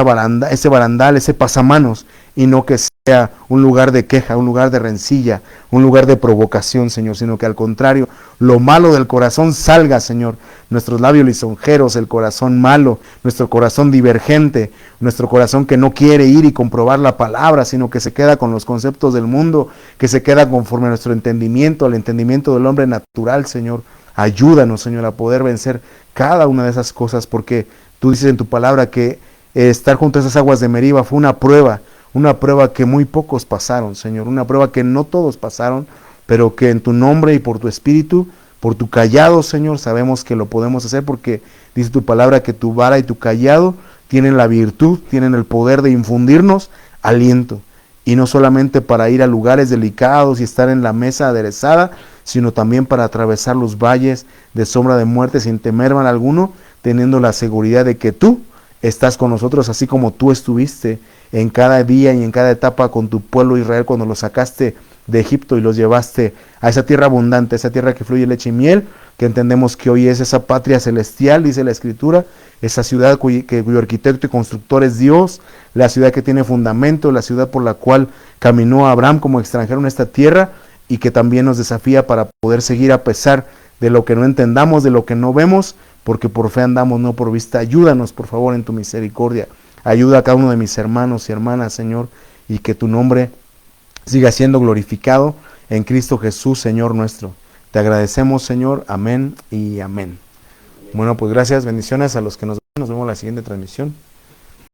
Speaker 1: barandal, ese pasamanos, y no que sea un lugar de queja, un lugar de rencilla, un lugar de provocación, Señor, sino que al contrario, lo malo del corazón salga, Señor, nuestros labios lisonjeros, el corazón malo, nuestro corazón divergente, nuestro corazón que no quiere ir y comprobar la palabra, sino que se queda con los conceptos del mundo, que se queda conforme a nuestro entendimiento, al entendimiento del hombre natural, Señor. Ayúdanos, Señor, a poder vencer cada una de esas cosas, porque tú dices en tu palabra que estar junto a esas aguas de Meriba fue una prueba que muy pocos pasaron, Señor, una prueba que no todos pasaron, pero que en tu nombre y por tu espíritu, por tu callado, Señor, sabemos que lo podemos hacer, porque dice tu palabra que tu vara y tu callado tienen la virtud, tienen el poder de infundirnos aliento, y no solamente para ir a lugares delicados y estar en la mesa aderezada, sino también para atravesar los valles de sombra de muerte sin temer mal alguno, teniendo la seguridad de que tú estás con nosotros, así como tú estuviste en cada día y en cada etapa con tu pueblo Israel cuando los sacaste de Egipto y los llevaste a esa tierra abundante, esa tierra que fluye leche y miel, que entendemos que hoy es esa patria celestial, dice la Escritura, esa ciudad cuyo arquitecto y constructor es Dios, la ciudad que tiene fundamento, la ciudad por la cual caminó Abraham como extranjero en esta tierra, y que también nos desafía para poder seguir a pesar de lo que no entendamos, de lo que no vemos, porque por fe andamos, no por vista. Ayúdanos, por favor, en tu misericordia. Ayuda a cada uno de mis hermanos y hermanas, Señor, y que tu nombre siga siendo glorificado en Cristo Jesús, Señor nuestro. Te agradecemos, Señor. Amén y amén. Bueno, pues gracias, bendiciones a los que nos ven. Nos vemos en la siguiente transmisión.